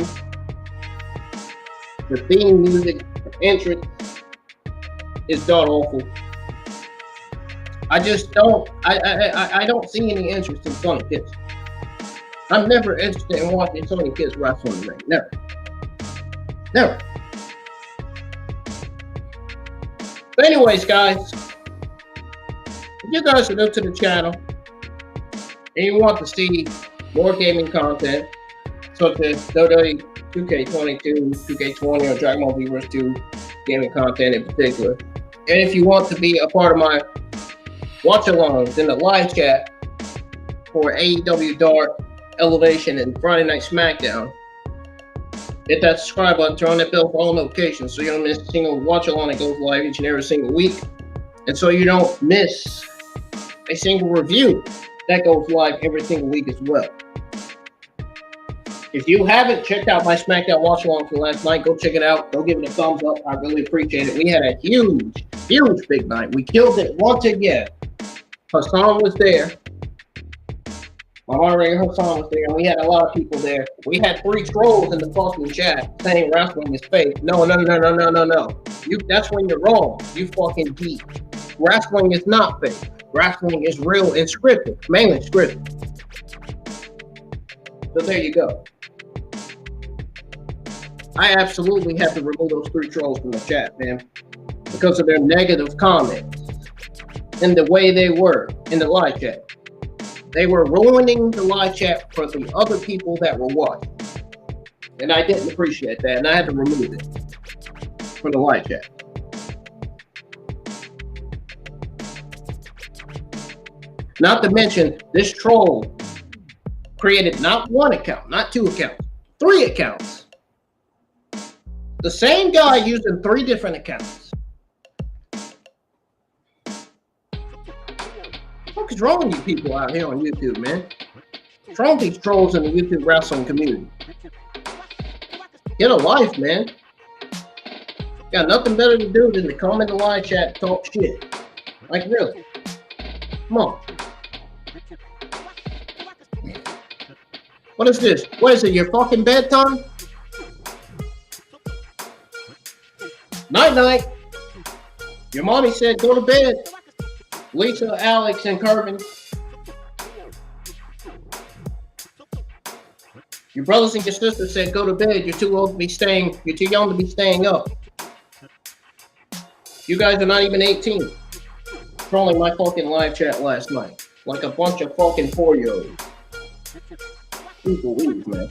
The theme music, the entrance is god awful. I just don't, I don't see any interest in Sonny Kiss. I'm never interested in watching Sonny Kiss wrestle in the ring. Never. Never. But anyways, guys, if you guys are new to the channel and you want to see more gaming content, such as WWE 2K22, 2K20, or Dragon Ball V 2 gaming content in particular, and if you want to be a part of my watch-alongs in the live chat for AEW Dark, Elevation, and Friday Night SmackDown, hit that subscribe button, turn on that bell for all notifications so you don't miss a single watch-along that goes live each and every single week, and so you don't miss a single review that goes live every single week as well. If you haven't checked out my SmackDown watch-along from last night, go check it out. Go give it a thumbs up. I really appreciate it. We had a huge big night. We killed it once again. Hassan was there. My moderator Hassan was there, and we had a lot of people there. We had 3 trolls in the fucking chat saying wrestling is fake. No. That's when you're wrong. You fucking geek. Wrestling is not fake. Wrestling is real and scripted, mainly scripted. So there you go. I absolutely have to remove those 3 trolls from the chat, man, because of their negative comments and the way they were in the live chat. They were ruining the live chat for the other people that were watching. And I didn't appreciate that, and I had to remove it from the live chat. Not to mention, this troll created not 1 account, not 2 accounts, 3 accounts. The same guy using 3 different accounts. What is wrong with you people out here on YouTube, man? What's wrong with these trolls in the YouTube wrestling community? Get a life, man. Got nothing better to do than to come in the live chat and talk shit. Like, really? Come on. What is this? What is it, your fucking bedtime? Night-night. Your mommy said go to bed. Lisa, Alex, and Kirby. Your brothers and your sisters said go to bed. You're too old to be staying. You're too young to be staying up. You guys are not even 18. Trolling my fucking live chat last night. Like a bunch of fucking 4-year-olds. People leave, man.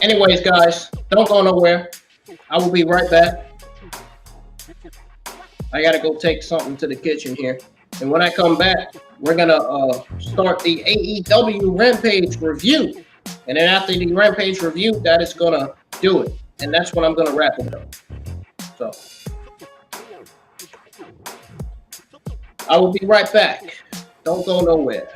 Anyways, guys, don't go nowhere. I will be right back. I gotta go take something to the kitchen here. And when I come back, we're gonna start the AEW Rampage review. And then after the Rampage review, that is gonna do it. And that's when I'm gonna wrap it up. So I will be right back. Don't go nowhere.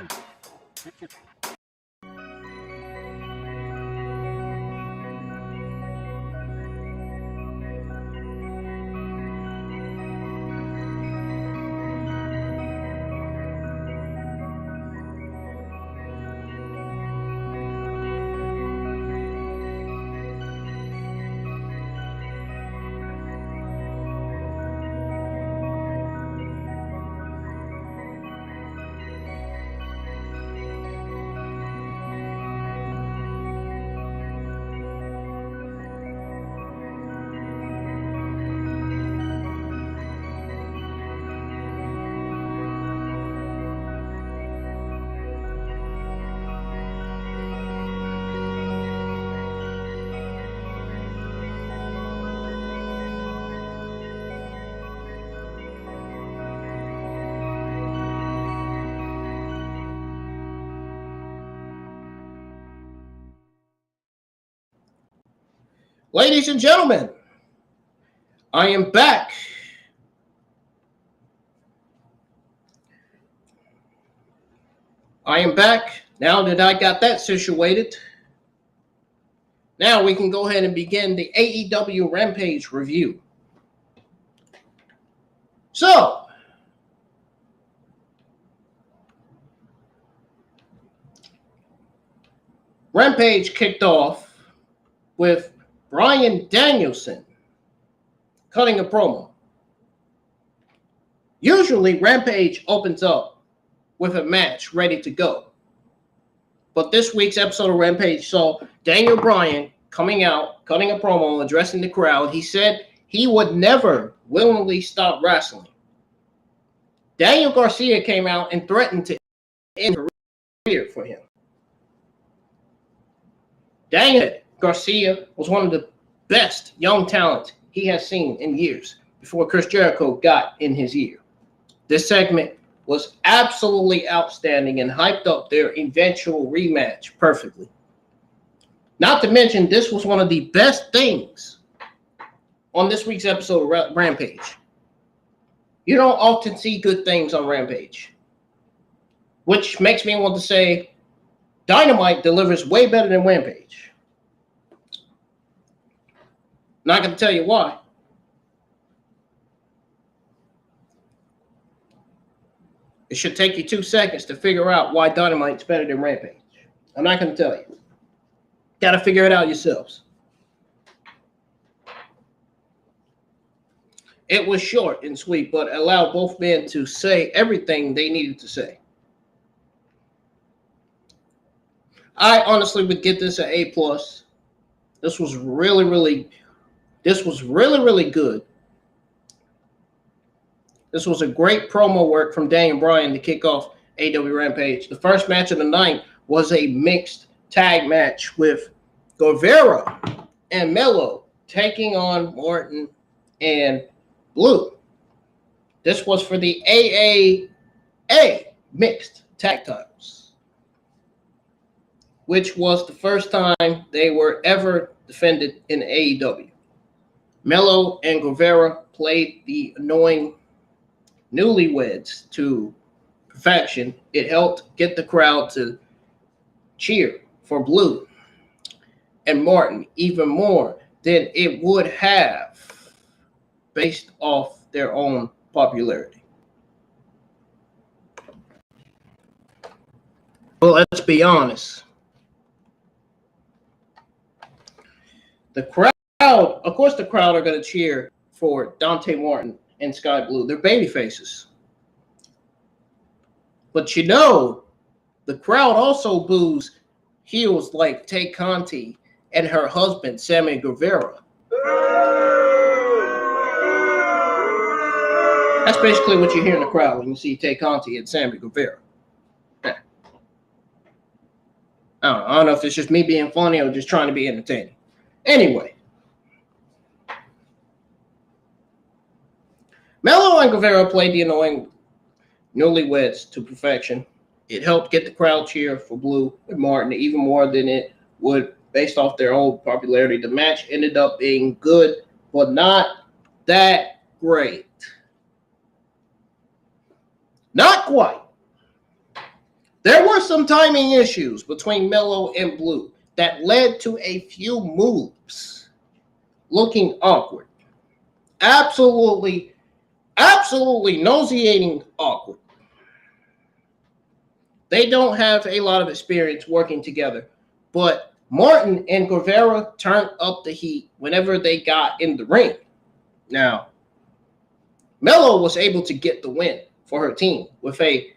Ladies and gentlemen, I am back. I am back. Now that I got that situated, now we can go ahead and begin the AEW Rampage review. So, Rampage kicked off with Bryan Danielson cutting a promo. Usually, Rampage opens up with a match ready to go. But this week's episode of Rampage saw Daniel Bryan coming out, cutting a promo, addressing the crowd. He said he would never willingly stop wrestling. Daniel Garcia came out and threatened to end his career for him. Daniel Garcia was one of the best young talents he has seen in years before Chris Jericho got in his ear. This segment was absolutely outstanding and hyped up their eventual rematch perfectly. Not to mention, this was one of the best things on this week's episode of Rampage. You don't often see good things on Rampage, which makes me want to say Dynamite delivers way better than Rampage. Not going to tell you why. It should take you 2 seconds to figure out why Dynamite's better than Rampage. I'm not going to tell you. Got to figure it out yourselves. It was short and sweet, but allowed both men to say everything they needed to say. I honestly would get this an A+. This was really, really good. This was a great promo work from Daniel Bryan to kick off AEW Rampage. The first match of the night was a mixed tag match with Guevara and Melo taking on Morton and Blue. This was for the AAA mixed tag titles, which was the first time they were ever defended in AEW. Melo and Guevara played the annoying newlyweds to perfection. It helped get the crowd to cheer for Blue and Martin even more than it would have based off their own popularity. Well, let's be honest. The crowd, of course, the crowd are going to cheer for Dante Martin and Skye Blue. They're baby faces. But you know, the crowd also boos heels like Tay Conti and her husband, Sammy Guevara. That's basically what you hear in the crowd when you see Tay Conti and Sammy Guevara. I don't know if it's just me being funny or just trying to be entertaining. Anyway. Melo and Guevara played the annoying newlyweds to perfection. It helped get the crowd cheer for Blue and Martin even more than it would based off their own popularity. The match ended up being good, but not that great. Not quite. There were some timing issues between Melo and Blue that led to a few moves looking awkward. Absolutely nauseating awkward. They don't have a lot of experience working together, but Martin and Guevara turned up the heat whenever they got in the ring. Now, Melo was able to get the win for her team with a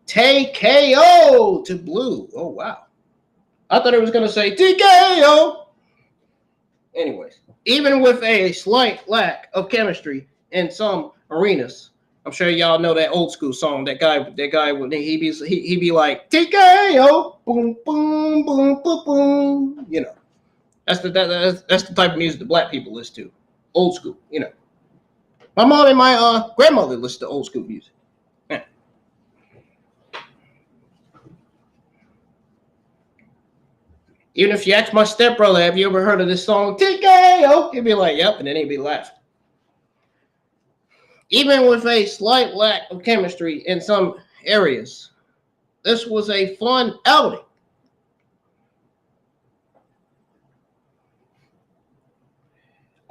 TKO to Blue. Oh, wow. I thought it was going to say TKO. Anyways, even with a slight lack of chemistry in some arenas, I'm sure y'all know that old school song. That guy would he be like TKO, boom, boom, boom, boom, boom. You know, that's the type of music that black people listen to. Old school, you know. My mom and my grandmother listen to old school music. Yeah. Even if you ask my stepbrother, have you ever heard of this song, TKO? He'd be like, yep, and then he'd be laughing. Even with a slight lack of chemistry in some areas, this was a fun outing.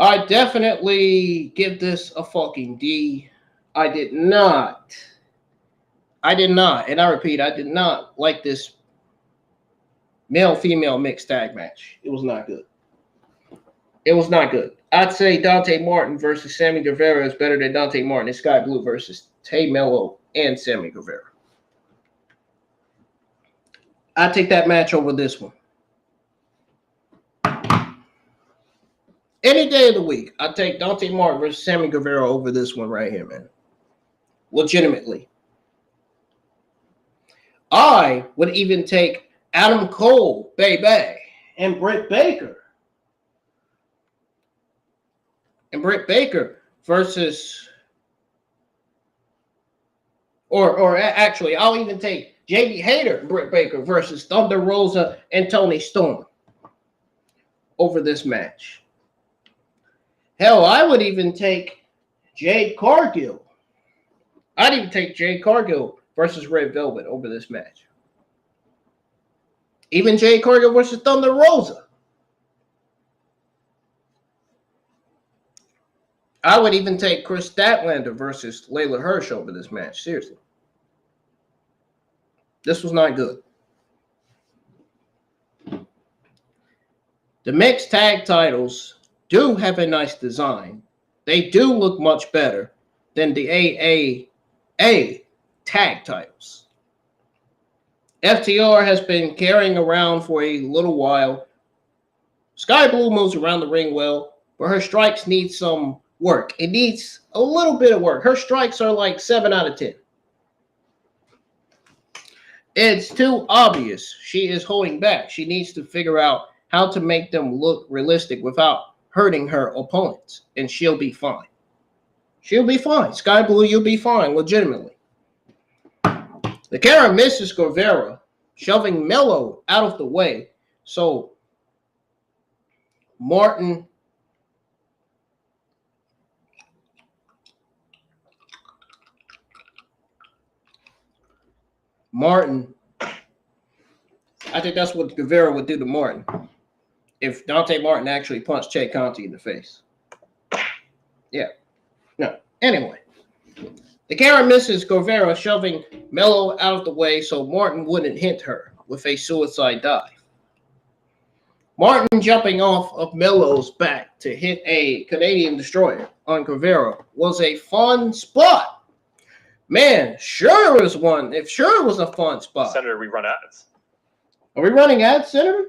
I definitely give this a fucking D. I did not, and I repeat, I did not like this male-female mixed tag match. It was not good. It was not good. I'd say Dante Martin versus Sammy Guevara is better than Dante Martin and Skye Blue versus Tay Melo and Sammy Guevara. I'd take that match over this one. Any day of the week, I'd take Dante Martin versus Sammy Guevara over this one right here, man. Legitimately. I would even take Adam Cole, baby, and Britt Baker. And Britt Baker versus, or actually, I'll even take JD Hayter and Britt Baker versus Thunder Rosa and Toni Storm over this match. Hell, I would even take Jade Cargill. I'd even take Jade Cargill versus Red Velvet over this match. Even Jade Cargill versus Thunder Rosa. I would even take Chris Statlander versus Layla Hirsch over this match. Seriously. This was not good. The mixed tag titles do have a nice design, they do look much better than the AAA tag titles. FTR has been carrying around for a little while. Skye Blue moves around the ring well, but her strikes need some work. It needs a little bit of work. Her strikes are like 7 out of 10. It's too obvious she is holding back. She needs to figure out how to make them look realistic without hurting her opponents, and she'll be fine. She'll be fine. Skye Blue, you'll be fine, legitimately. The camera misses Guevara, shoving Melo out of the way. So Martin I think that's what Guevara would do to Martin if Dante Martin actually punched Che Conti in the face. Yeah. No. Anyway. The camera misses Guevara, shoving Melo out of the way so Martin wouldn't hit her with a suicide dive. Martin jumping off of Melo's back to hit a Canadian Destroyer on Guevara was a fun spot. Man, sure was one. If sure was a fun spot. Senator, we run ads. Are we running ads, Senator?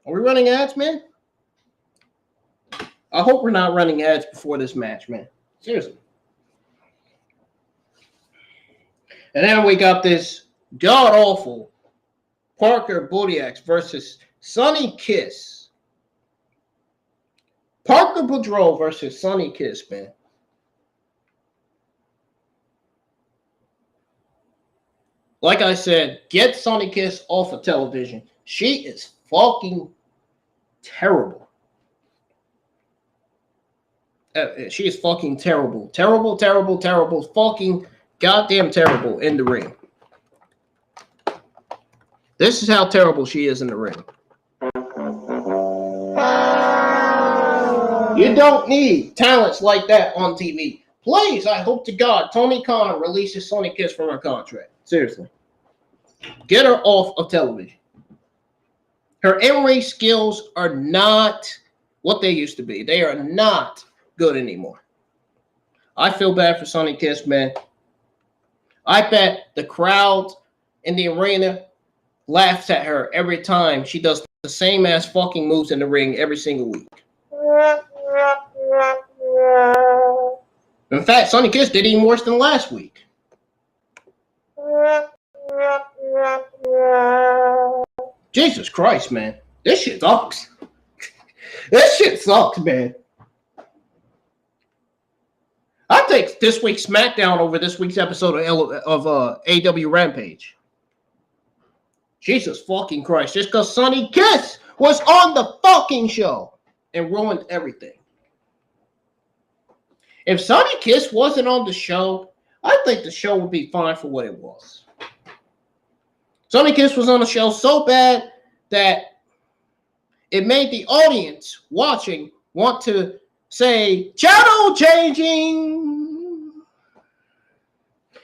Are we running ads, man? I hope we're not running ads before this match, man. Seriously. And then we got this god-awful Parker Boudreaux versus Sonny Kiss. Parker Boudreaux versus Sonny Kiss, man. Like I said, get Sonny Kiss off of television. She is fucking terrible. She is fucking terrible. Terrible, terrible, terrible. Fucking goddamn terrible in the ring. This is how terrible she is in the ring. You don't need talents like that on TV. Please, I hope to God, Tony Khan releases Sonny Kiss from her contract. Seriously. Get her off of television. Her in-ring skills are not what they used to be. They are not good anymore. I feel bad for Sonny Kiss, man. I bet the crowd in the arena laughs at her every time she does the same ass fucking moves in the ring every single week. In fact, Sonny Kiss did even worse than last week. Jesus Christ, man. This shit sucks. This shit sucks, man. I take this week's SmackDown over this week's episode of AEW Rampage. Jesus fucking Christ. Just because Sonny Kiss was on the fucking show and ruined everything. If Sonny Kiss wasn't on the show, I think the show would be fine for what it was. Sonny Kiss was on the show so bad that it made the audience watching want to say, channel changing.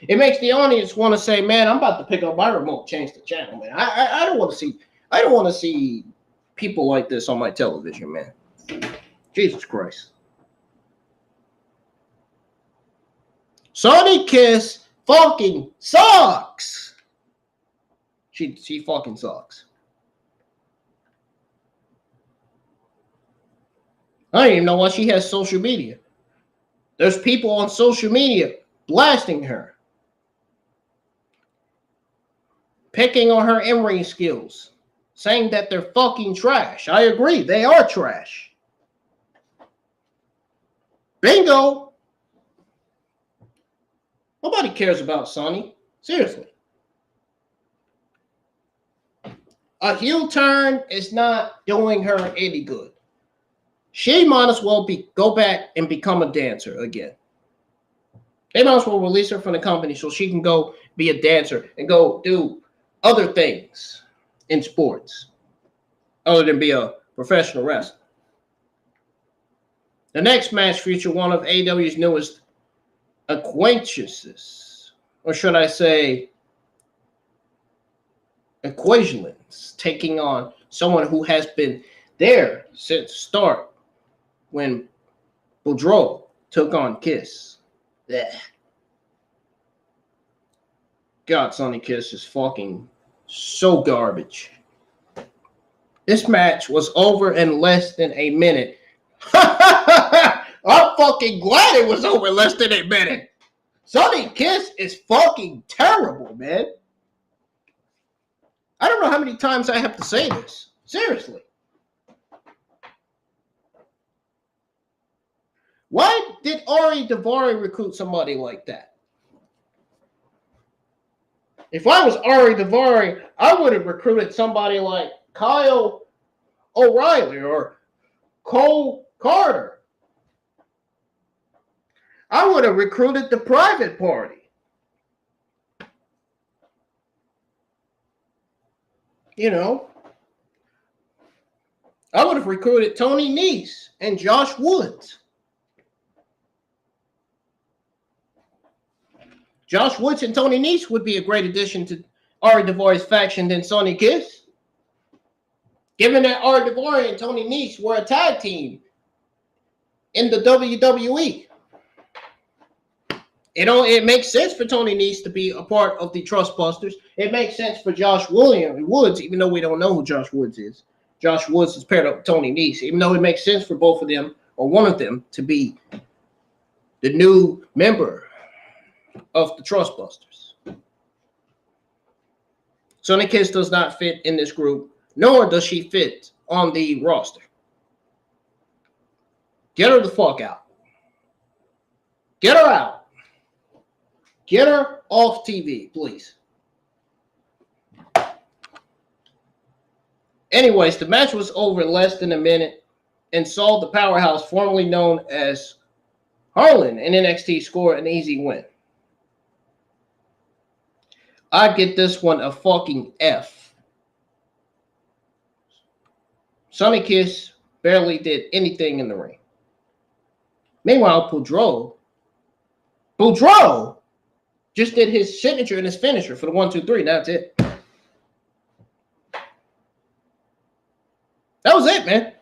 It makes the audience want to say, man, I'm about to pick up my remote, change the channel, man. I don't want to see people like this on my television, man. Jesus Christ. Sonny Kiss fucking sucks. She fucking sucks. I don't even know why she has social media. There's people on social media blasting her. Picking on her in-ring skills. Saying that they're fucking trash. I agree, they are trash. Bingo. Nobody cares about Sonny. Seriously. A heel turn is not doing her any good. She might as well go back and become a dancer again. They might as well release her from the company so she can go be a dancer and go do other things in sports other than be a professional wrestler. The next match featured one of AEW's newest acquaintances, or should I say equations, taking on someone who has been there since the start when Boudreaux took on Kiss. Yeah. God, Sonny Kiss is fucking so garbage. This match was over in less than a minute. I'm fucking glad it was over in less than a minute. Sonny Kiss is fucking terrible, man. I don't know how many times I have to say this. Seriously. Why did Daivari recruit somebody like that? If I was Daivari, I would have recruited somebody like Kyle O'Reilly or Cole Carter. I would have recruited the Private Party. You know, I would have recruited Tony Nese and Josh Woods. Josh Woods and Tony Nese would be a great addition to Ari Daivari's faction than Sonny Kiss. Given that Ari Daivari and Tony Nese were a tag team in the WWE. It makes sense for Tony Nese to be a part of the Trustbusters. It makes sense for Josh Woods, even though we don't know who Josh Woods is. Josh Woods is paired up with Tony Nese, even though it makes sense for both of them, or one of them, to be the new member of the Trustbusters. Sonny Kiss does not fit in this group, nor does she fit on the roster. Get her the fuck out. Get her out. Get her off TV, please. Anyways, the match was over in less than a minute and saw the powerhouse formerly known as Harlan in NXT score an easy win. I get this one a fucking F. Sonny Kiss barely did anything in the ring. Meanwhile, Boudreaux just did his signature and his finisher for the 1, 2, 3. That's it. That was it, man.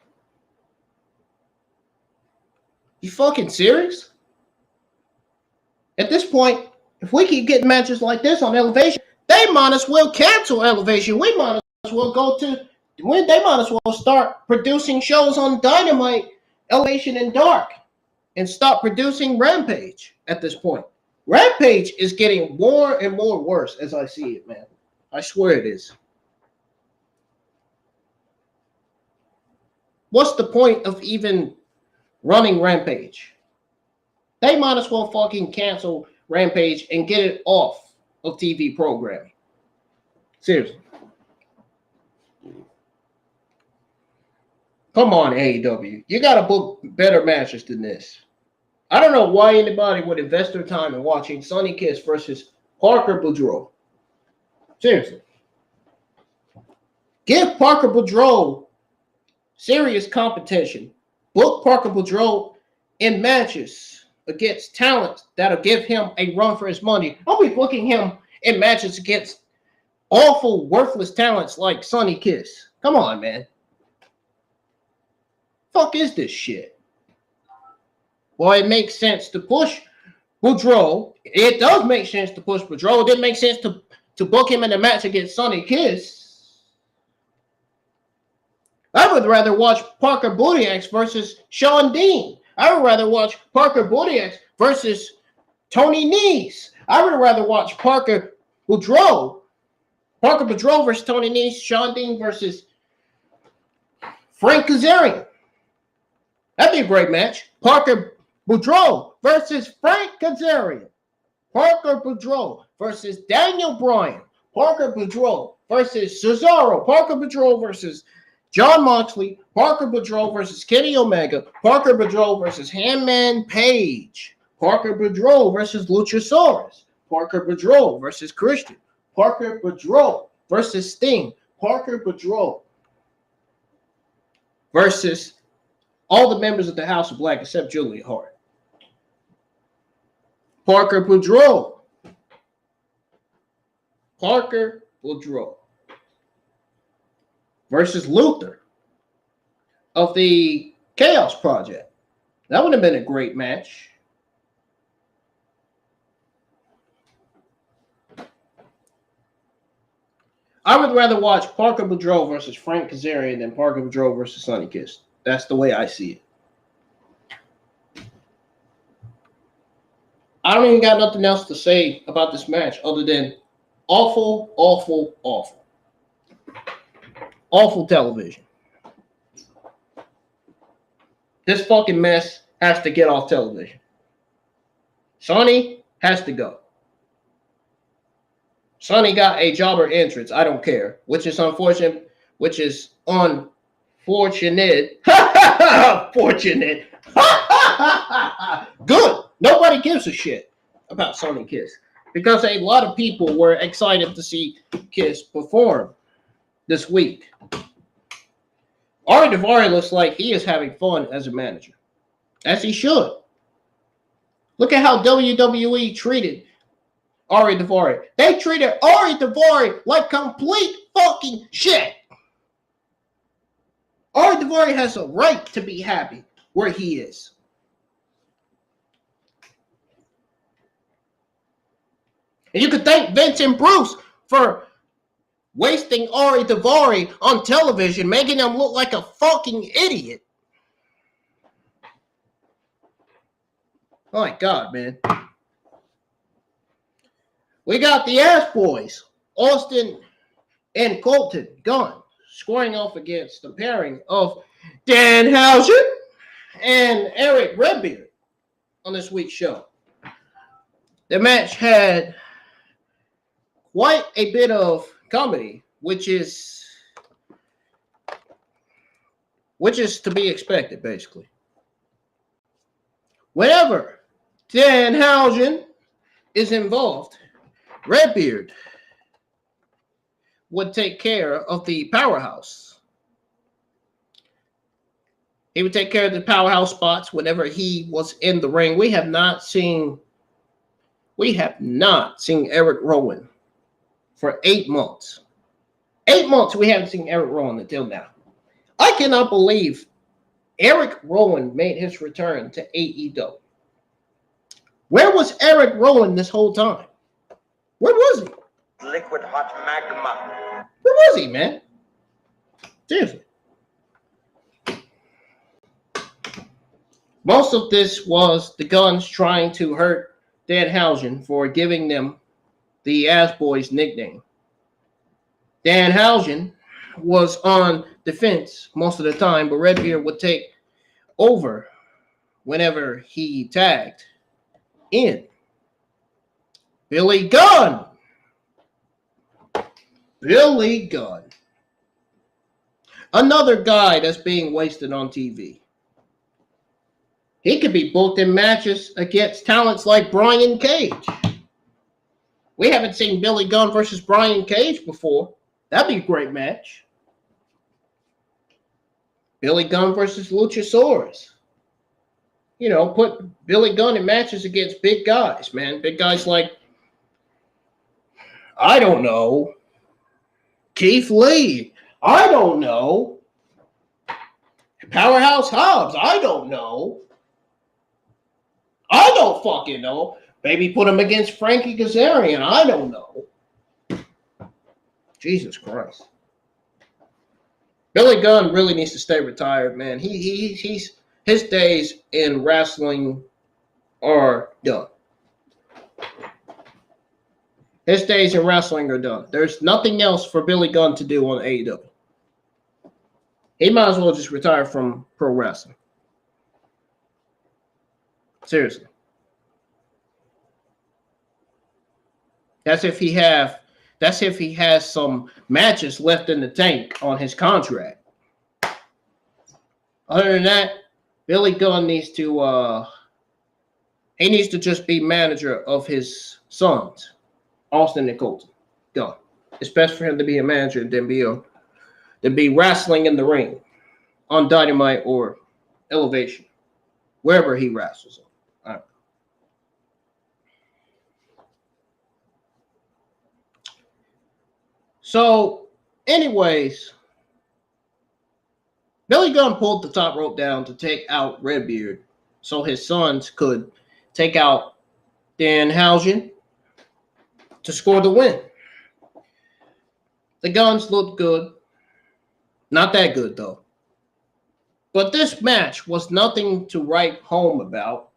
You fucking serious? At this point, if we keep getting matches like this on Elevation, they might as well cancel Elevation. They might as well start producing shows on Dynamite, Elevation, and Dark, and stop producing Rampage at this point. Rampage is getting more and more worse as I see it, man. I swear it is. What's the point of even running Rampage? They might as well fucking cancel Rampage and get it off of TV programming. Seriously. Come on, AEW. You got to book better matches than this. I don't know why anybody would invest their time in watching Sonny Kiss versus Parker Boudreaux. Seriously. Give Parker Boudreaux serious competition. Book Parker Boudreaux in matches against talent that'll give him a run for his money. I'll be booking him in matches against awful, worthless talents like Sonny Kiss. Come on, man. Fuck is this shit? Well, it makes sense to push Boudreaux. It does make sense to push Boudreaux. It didn't make sense to book him in a match against Sonny Kiss. I would rather watch Parker Boudreaux versus Sean Dean. I would rather watch Parker Boudreaux versus Tony Nese. I would rather watch Parker Boudreaux versus Tony Nese, Sean Dean versus Frank Kazarian. That'd be a great match. Parker Boudreaux versus Frank Kazarian. Parker Boudreaux versus Daniel Bryan. Parker Boudreaux versus Cesaro. Parker Boudreaux versus Jon Moxley. Parker Boudreaux versus Kenny Omega. Parker Boudreaux versus Hangman Page. Parker Boudreaux versus Luchasaurus. Parker Boudreaux versus Christian. Parker Boudreaux versus Sting. Parker Boudreaux versus all the members of the House of Black except Julia Hart. Parker Boudreaux. Parker Boudreaux versus Luther of the Chaos Project. That would have been a great match. I would rather watch Parker Boudreaux versus Frank Kazarian than Parker Boudreaux versus Sonny Kiss. That's the way I see it. I don't even got nothing else to say about this match other than awful, awful, awful. Awful television. This fucking mess has to get off television. Sonny has to go. Sonny got a jobber entrance. I don't care. Which is unfortunate. Fortunate. Good. Nobody gives a shit about Sonny Kiss. Because a lot of people were excited to see Kiss perform this week. Ariya Daivari looks like he is having fun as a manager. As he should. Look at how WWE treated Ariya Daivari. They treated Ariya Daivari like complete fucking shit. Ariya Daivari has a right to be happy where he is. And you could thank Vince and Bruce for wasting Ariya Daivari on television, making him look like a fucking idiot. Oh my God, man. We got the Ass Boys, Austin and Colton, Gunn, scoring off against the pairing of Danhausen and Erick Redbeard on this week's show. The match had quite a bit of comedy, which is to be expected, basically. Whenever Danhausen is involved, Redbeard would take care of the powerhouse. He would take care of the powerhouse spots whenever he was in the ring. We have not seen Erick Rowan for 8 months. 8 months we haven't seen Erick Rowan until now. I cannot believe Erick Rowan made his return to AEW. Where was Erick Rowan this whole time? Where was he? Liquid hot magma. Where was he, man? Seriously. Most of this was the Guns trying to hurt Danhausen for giving them the Ass Boys nickname. Danhausen was on defense most of the time, but Redbeard would take over whenever he tagged in. Billy Gunn. Billy Gunn. Another guy that's being wasted on TV. He could be booked in matches against talents like Brian Cage. We haven't seen Billy Gunn versus Brian Cage before. That'd be a great match. Billy Gunn versus Luchasaurus. You know, put Billy Gunn in matches against big guys, man. Big guys like, I don't know, Keith Lee. I don't know. Powerhouse Hobbs. I don't know. I don't fucking know. Maybe put him against Frankie Kazarian. I don't know. Jesus Christ. Billy Gunn really needs to stay retired, man. His days in wrestling are done. His days in wrestling are done. There's nothing else for Billy Gunn to do on AEW. He might as well just retire from pro wrestling. Seriously. That's if he has some matches left in the tank on his contract. Other than that, Billy Gunn needs to just be manager of his sons, Austin and Colton. Gunn. It's best for him to be a manager than be wrestling in the ring on Dynamite or Elevation, wherever he wrestles. All right. So, anyways, Billy Gunn pulled the top rope down to take out Redbeard so his sons could take out Danhausen to score the win. The Guns looked good. Not that good, though. But this match was nothing to write home about.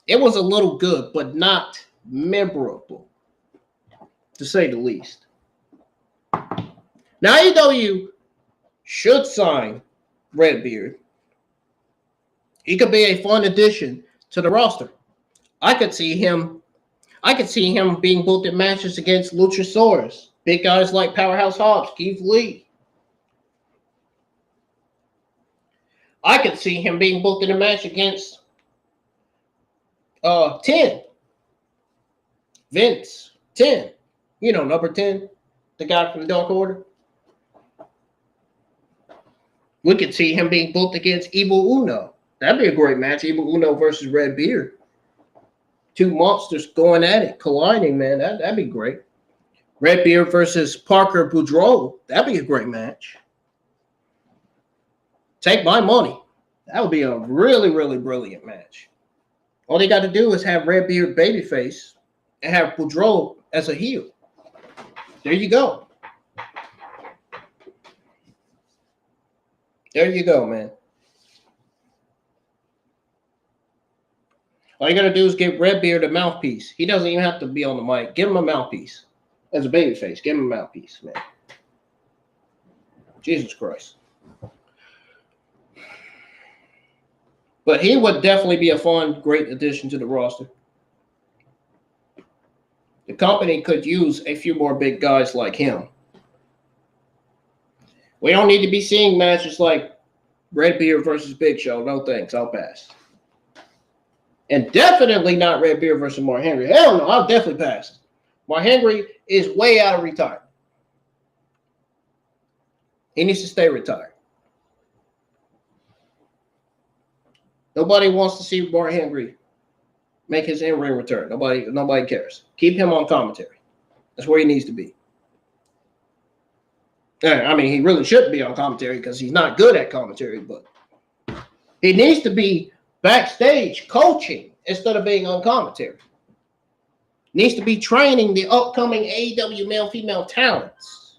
It was a little good, but not memorable, to say the least. Now, AEW should sign Redbeard. He could be a fun addition to the roster. I could see him being booked in matches against Luchasaurus, big guys like Powerhouse Hobbs, Keith Lee. I could see him being booked in a match against 10. Vince 10. You know, number 10, the guy from the Dark Order. We could see him being booked against Evil Uno. That'd be a great match. Evil Uno versus Redbeard. Two monsters going at it, colliding, man. That'd be great. Redbeard versus Parker Boudreaux. That'd be a great match. Take my money. That would be a really, really brilliant match. All they got to do is have Redbeard babyface and have Boudreaux as a heel. There you go. There you go, man. All you got to do is give Redbeard a mouthpiece. He doesn't even have to be on the mic. Give him a mouthpiece. As a babyface, give him a mouthpiece, man. Jesus Christ. But he would definitely be a fun, great addition to the roster. The company could use a few more big guys like him. We don't need to be seeing matches like Redbeard versus Big Show. No thanks. I'll pass. And definitely not Redbeard versus Mark Henry. Hell no, I'll definitely pass. Mark Henry is way out of retirement. He needs to stay retired. Nobody wants to see Mark Henry make his in-ring return. Nobody cares. Keep him on commentary. That's where he needs to be. I mean, he really shouldn't be on commentary because he's not good at commentary, but he needs to be backstage coaching instead of being on commentary. Needs to be training the upcoming AEW male-female talents.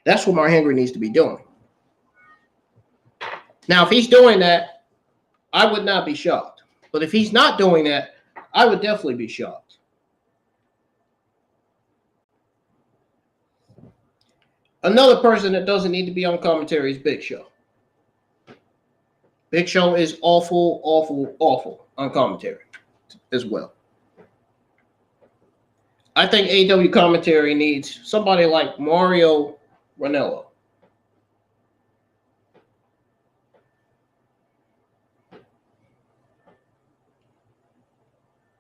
That's what Mark Henry needs to be doing. Now, if he's doing that, I would not be shocked. But if he's not doing that, I would definitely be shocked. Another person that doesn't need to be on commentary is Big Show. Big Show is awful, awful, awful on commentary as well. I think AEW commentary needs somebody like Mario Ranallo.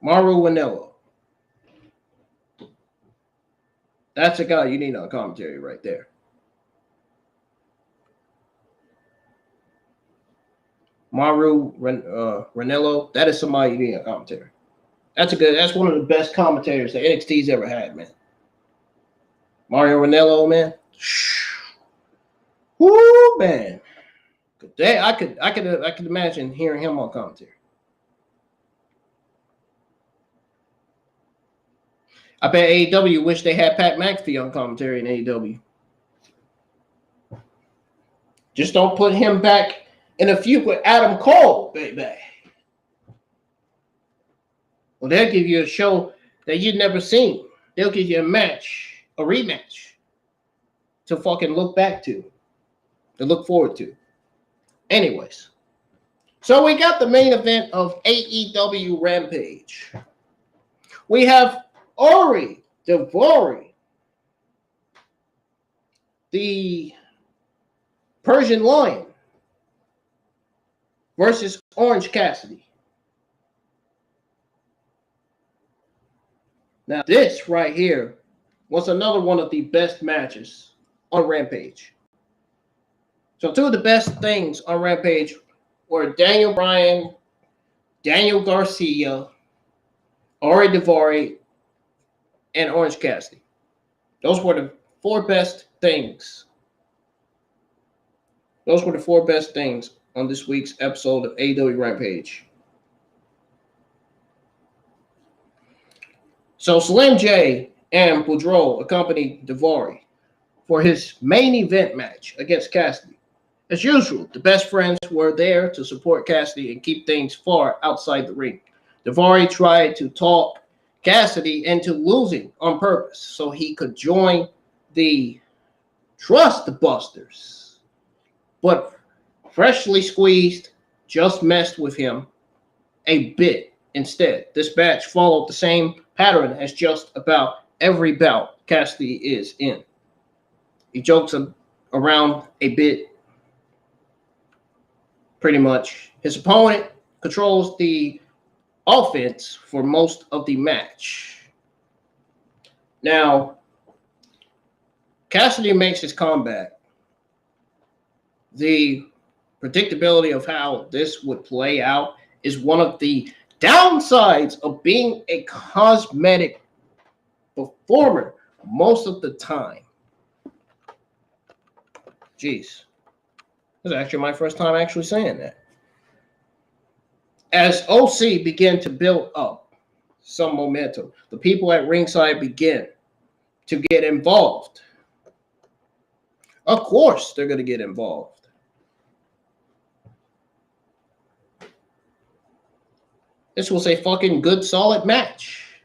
Mauro Ranallo. That's a guy you need on commentary right there. Mauro Ranallo. That is somebody you need on commentary. That's one of the best commentators that NXT's ever had, man. Mario Ranallo, man. Woo, man. I could imagine hearing him on commentary. I bet AEW wish they had Pat McAfee on commentary in AEW. Just don't put him back in a feud with Adam Cole, baby. Well, they'll give you a show that you've never seen. They'll give you a rematch to fucking look back to look forward to. Anyways, so we got the main event of AEW Rampage. We have Daivari, the Persian Lion, versus Orange Cassidy. Now, this right here was another one of the best matches on Rampage. So, two of the best things on Rampage were Daniel Bryan, Daniel Garcia, Daivari, and Orange Cassidy. Those were the four best things. Those were the four best things on this week's episode of AEW Rampage. So Slim J and Boudreaux accompanied Daivari for his main event match against Cassidy. As usual, the best friends were there to support Cassidy and keep things far outside the ring. Daivari tried to talk Cassidy into losing on purpose so he could join the Trust Busters. But freshly squeezed just messed with him a bit instead. This match followed the same pattern as just about every bout Cassidy is in. He jokes around a bit, pretty much. His opponent controls the offense for most of the match. Now, Cassidy makes his comeback. The predictability of how this would play out is one of the downsides of being a cosmetic performer most of the time. Jeez. This is actually my first time actually saying that. As OC began to build up some momentum, the people at ringside begin to get involved. Of course, they're going to get involved. This was a fucking good, solid match.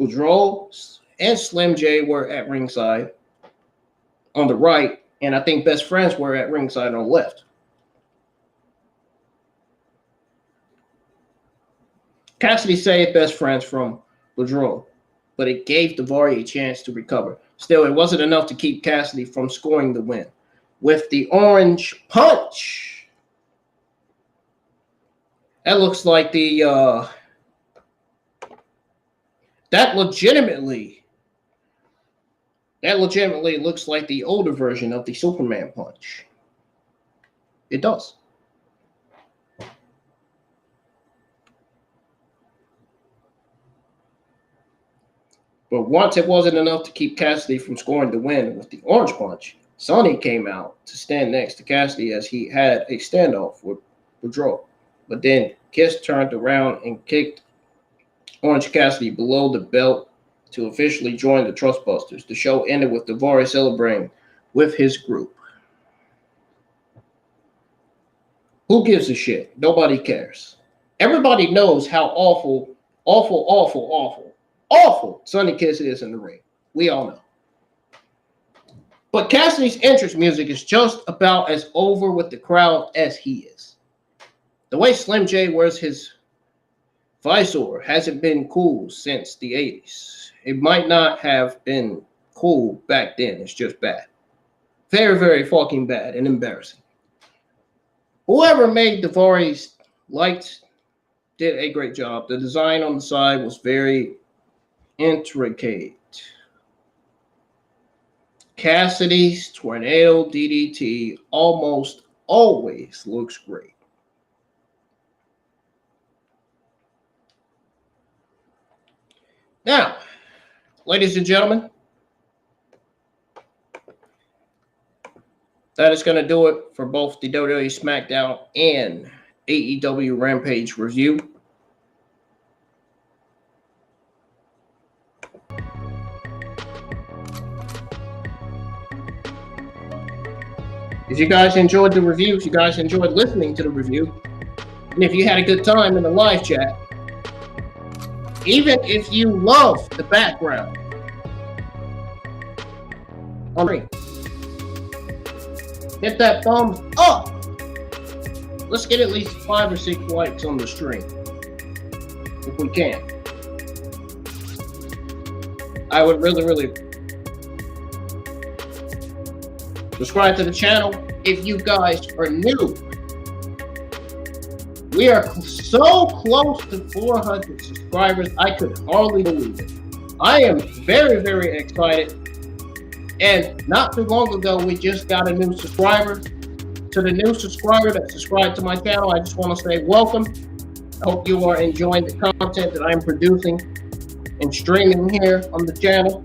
Boudreaux and Slim J were at ringside on the right, and I think Best Friends were at ringside on the left. Cassidy saved Best Friends from Boudreaux, but it gave Daivari a chance to recover. Still, it wasn't enough to keep Cassidy from scoring the win. With the orange punch, that looks like the that legitimately looks like the older version of the Superman punch. It does. But once it wasn't enough to keep Cassidy from scoring the win with the orange punch, Sonny came out to stand next to Cassidy as he had a standoff with Boudreaux. But then Kiss turned around and kicked Orange Cassidy below the belt to officially join the Trust Busters. The show ended with Daivari celebrating with his group. Who gives a shit? Nobody cares. Everybody knows how awful Sonny Kiss is in the ring. We all know. But Cassidy's entrance music is just about as over with the crowd as he is. The way Slim J wears his visor hasn't been cool since the 80s. It might not have been cool back then. It's just bad. Very, very fucking bad and embarrassing. Whoever made Daivari's lights did a great job. The design on the side was very intricate. Cassidy's tornado DDT almost always looks great. Now, ladies and gentlemen, that is going to do it for both the WWE Smackdown and AEW Rampage review. If you guys enjoyed the review, if you guys enjoyed listening to the review, and if you had a good time in the live chat, even if you love the background on me, hit that thumbs up. Let's get at least 5 or 6 likes on the stream, if we can. I would really subscribe to the channel if you guys are new. We are so close to 400 subscribers, I could hardly believe it. I am very excited. And not too long ago, we just got a new subscriber. To the new subscriber that subscribed to my channel, I just want to say welcome. I hope you are enjoying the content that I'm producing and streaming here on the channel.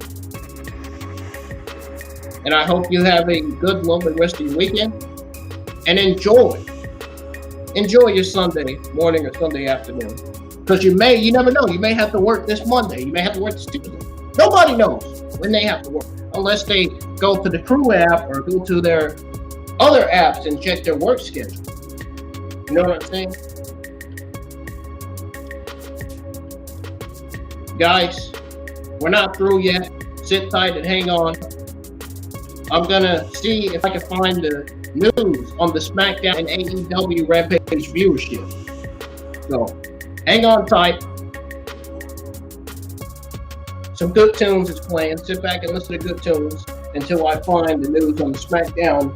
And I hope you have a good, lovely rest of your weekend. And enjoy your Sunday morning or Sunday afternoon. Because you never know, you may have to work this Monday. You may have to work this Tuesday. Nobody knows when they have to work unless they go to the Crew app or go to their other apps and check their work schedule. You know what I'm saying? Guys, we're not through yet. Sit tight and hang on. I'm gonna see if I can find the news on the Smackdown and AEW Rampage viewership. So, hang on tight. Some good tunes is playing. Sit back and listen to good tunes until I find the news on the Smackdown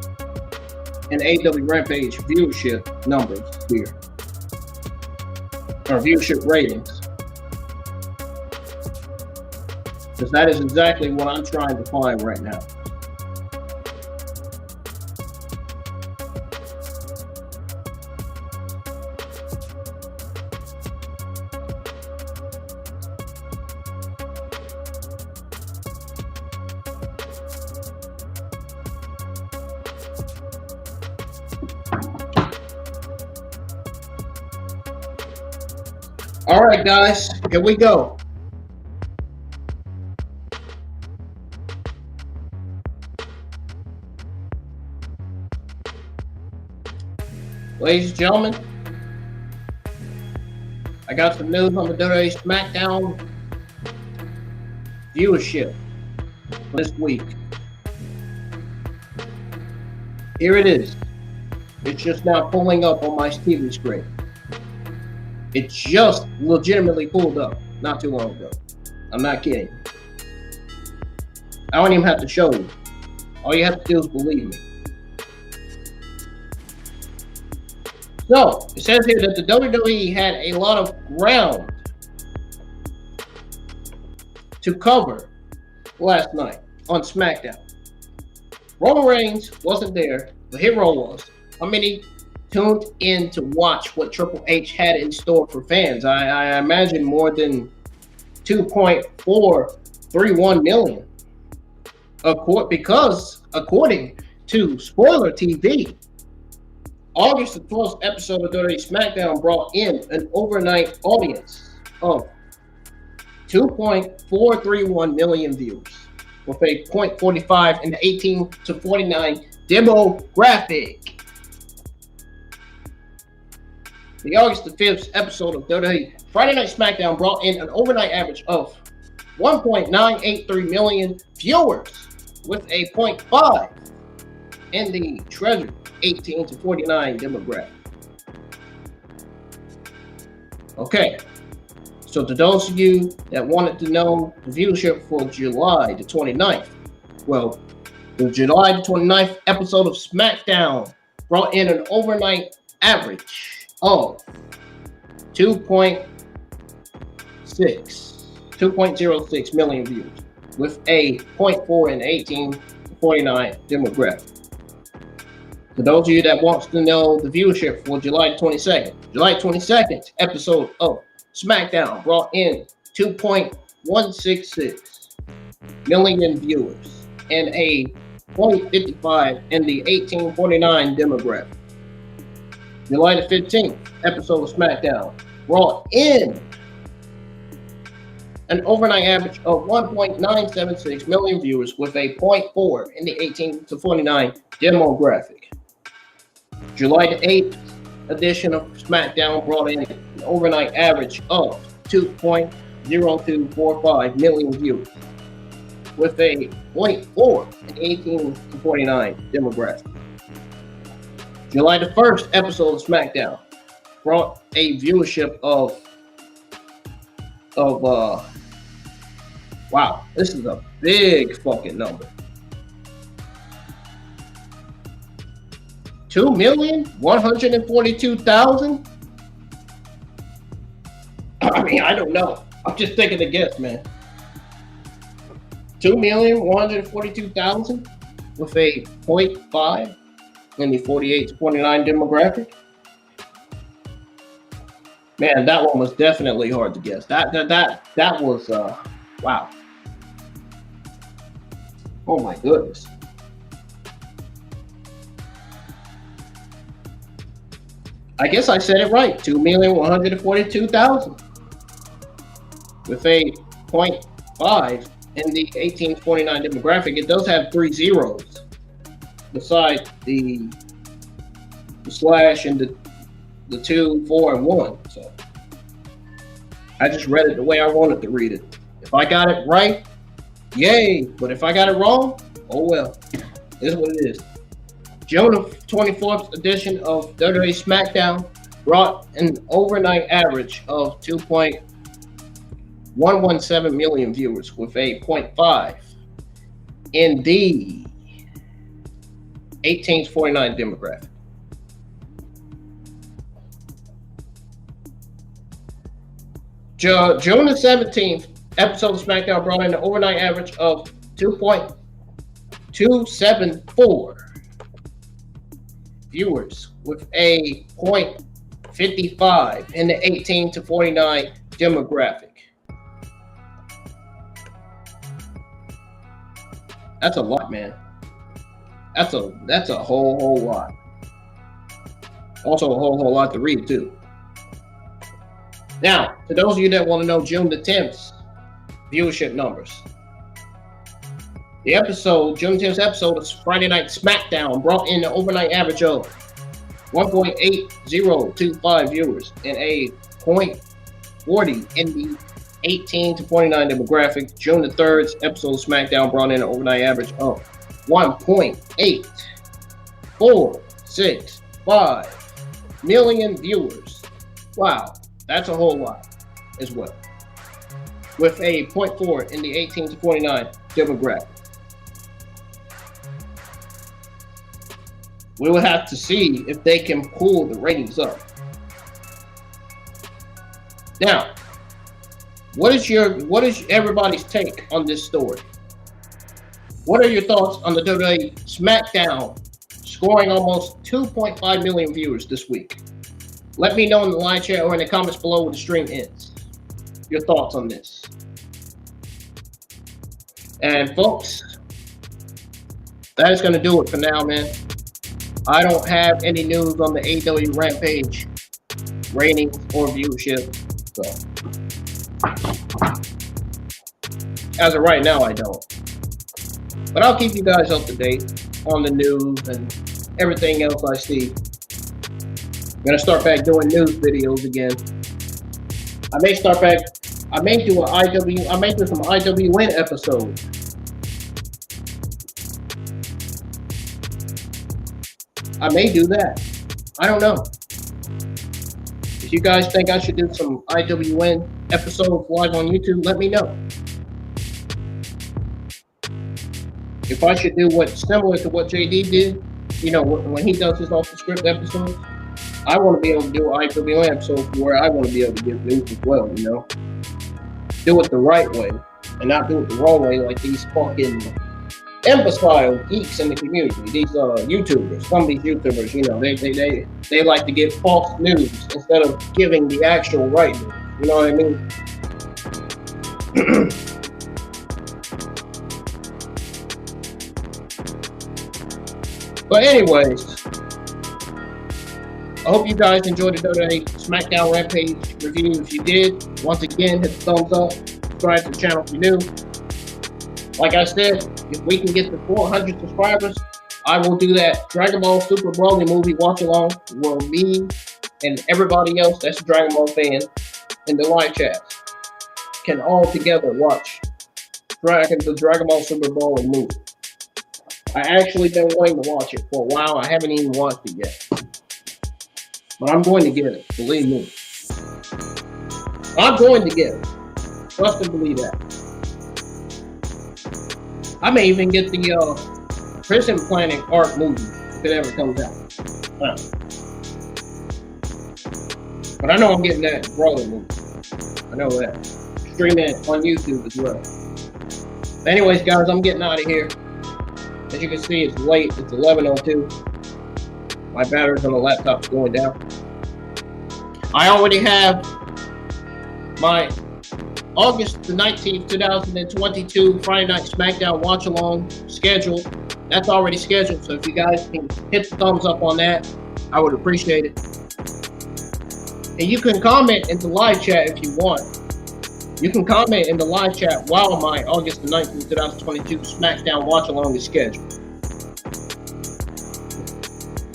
and AEW Rampage viewership numbers here. Or viewership ratings. Because that is exactly what I'm trying to find right now. All right, guys, here we go. Ladies and gentlemen, I got some news on the WWE Smackdown viewership this week. Here it is. It's just now pulling up on my TV screen. It just legitimately pulled up not too long ago. I'm not kidding. I don't even have to show you. All you have to do is believe me. So, it says here that the WWE had a lot of ground to cover last night on SmackDown. Roman Reigns wasn't there, the hero was. How many tuned in to watch what Triple H had in store for fans? I imagine more than 2.431 million. Because according to Spoiler TV, August the 12th episode of WWE Smackdown brought in an overnight audience of 2.431 million viewers with a 0.45 in the 18 to 49 demographic. The August the 5th episode of WWE Friday Night Smackdown brought in an overnight average of 1.983 million viewers with a 0.5 in the treasured 18 to 49 demographic. Okay, so to those of you that wanted to know the viewership for July the 29th, well, the July the 29th episode of SmackDown brought in an overnight average of 2.06 million views with a 0.4 in 18 to 49 demographic. For those of you that wants to know the viewership for July 22nd, July 22nd episode of SmackDown brought in 2.166 million viewers and a 0.55 in the 1849 demographic. July the 15th episode of SmackDown brought in an overnight average of 1.976 million viewers with a 0.4 in the 18 to 49 demographic. July the 8th edition of SmackDown brought in an overnight average of 2.0245 million viewers with a 0.4 in 18 to 49 demographic. July the 1st episode of SmackDown brought a viewership of wow, this is a big fucking number. 2,142,000? I mean, I don't know. I'm just taking a guess, man. 2,142,000 with a 0.5 in the 48 to 49 demographic. Man, that one was definitely hard to guess. That was wow. Oh my goodness. I guess I said it right. 2,142,000 with a 0.5 in the 18 to 49 demographic, it does have 3 zeros beside the slash and the 2, 4, and 1. So I just read it the way I wanted to read it. If I got it right, yay. But if I got it wrong, oh well. It is what it is. June 24th edition of WWE Smackdown brought an overnight average of 2.117 million viewers with a 0.5 in the 18 to 49 demographic. June the 17th episode of Smackdown brought in an overnight average of 2.274 viewers with a 0.55 in the 18 to 49 demographic. That's a lot, man. That's a whole lot. Also a whole lot to read too. Now, to those of you that want to know June the 10th viewership numbers. The June 10th episode of Friday Night Smackdown brought in an overnight average of 1.8025 viewers and a 0.40 in the 18 to 49 demographic. June the 3rd episode of Smackdown brought in an overnight average of 1.8465 million viewers. Wow, that's a whole lot as well. With a 0.4 in the 18 to 49 demographic. We will have to see if they can pull the ratings up. Now, what is everybody's take on this story? What are your thoughts on the WWE Smackdown scoring almost 2.5 million viewers this week? Let me know in the live chat or in the comments below when the stream ends. Your thoughts on this. And folks, that is going to do it for now, man. I don't have any news on the AEW Rampage ratings or viewership. So, as of right now, I don't. But I'll keep you guys up to date on the news and everything else I see. I'm gonna start back doing news videos again. I may do some IWN episodes. I may do that. I don't know. If you guys think I should do some IWN episodes live on YouTube, let me know. If I should do similar to what JD did, when he does his off the script episodes, I want to be able to do IWN episodes where I want to be able to give news as well, Do it the right way and not do it the wrong way like these fucking imbecile geeks in the community. These YouTubers, some of these YouTubers, they like to give false news instead of giving the actual right news. You know what I mean? But anyways, I hope you guys enjoyed the WWE Smackdown Rampage review. If you did, once again, hit the thumbs up, subscribe to the channel if you're new. Like I said, if we can get to 400 subscribers, I will do that Dragon Ball Super Broly movie watch along where me and everybody else that's a Dragon Ball fan in the live chat can all together watch the Dragon Ball Super Broly movie. I actually been waiting to watch it for a while. I haven't even watched it yet. But I'm going to get it, believe me. I'm going to get it. Trust and believe that. I may even get the Prison Planet art movie if it ever comes out. But I know I'm getting that Broly movie. I know that. Streaming it on YouTube as well. But anyways, guys, I'm getting out of here. As you can see, it's late. It's 11:02. My batteries on the laptop's going down. I already have my August the 19th, 2022 Friday Night Smackdown watch along scheduled. That's already scheduled, so if you guys can hit the thumbs up on that, I would appreciate it. And you can comment in the live chat if you want. You can comment in the live chat while my August the 19th, 2022 SmackDown watch along is scheduled.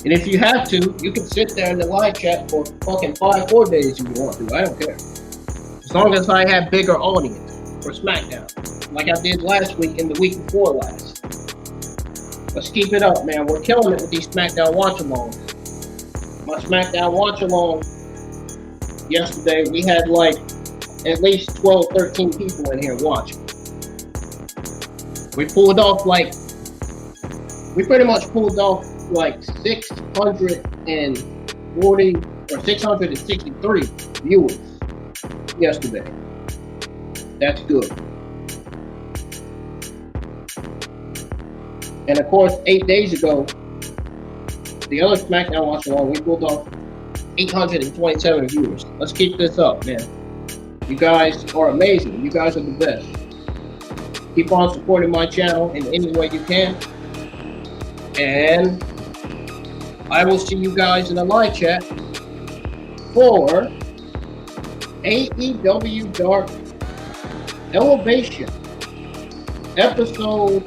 And if you have to, you can sit there in the live chat for fucking 4 days if you want to. I don't care. As long as I have bigger audience for SmackDown. Like I did last week and the week before last. Let's keep it up, man. We're killing it with these SmackDown watch-alongs. My SmackDown watch-along yesterday, we had like at least 12, 13 people in here watching. We pretty much pulled off like 640 or 663 viewers yesterday. That's good. And of course, 8 days ago, the other SmackDown watch along, we pulled off 827 viewers. Let's keep this up, man. You guys are amazing. You guys are the best. Keep on supporting my channel in any way you can. And I will see you guys in the live chat for AEW Dark Elevation, episode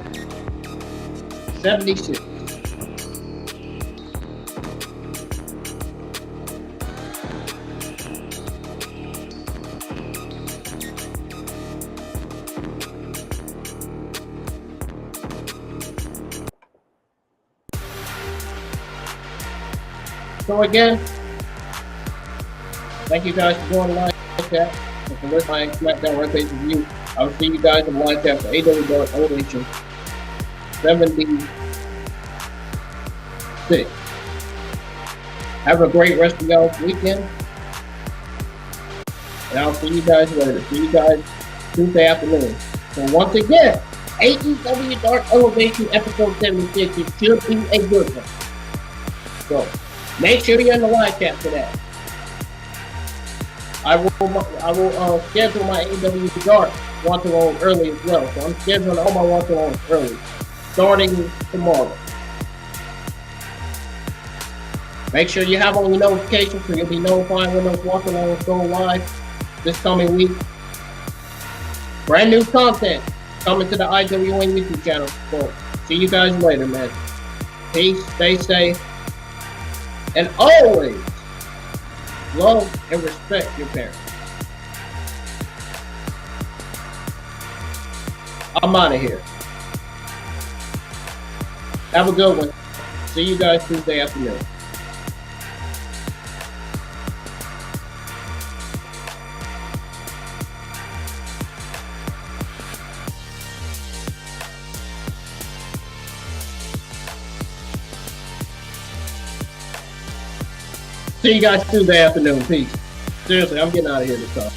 76. So again, thank you guys for joining the live chat and for listening to SmackDown Rampage review. I will see you guys in the live chat for AEW Dark Elevation 76. Have a great rest of y'all's weekend. And I'll see you guys later. See you guys Tuesday afternoon. So once again, AEW Dark Elevation episode 76. It should be a good one. So make sure you're in the live chat for that. I will schedule my AEW Dark watch along early as well. So I'm scheduling all my watch alongs early, starting tomorrow. Make sure you have on your notifications so you'll be notified when those watch alongs go live this coming week. Brand new content coming to the IWN YouTube channel. So see you guys later, man. Peace, stay safe, and always love and respect your parents. I'm out of here. Have a good one. See you guys Tuesday afternoon. See you guys Tuesday afternoon. Peace. Seriously, I'm getting out of here this time.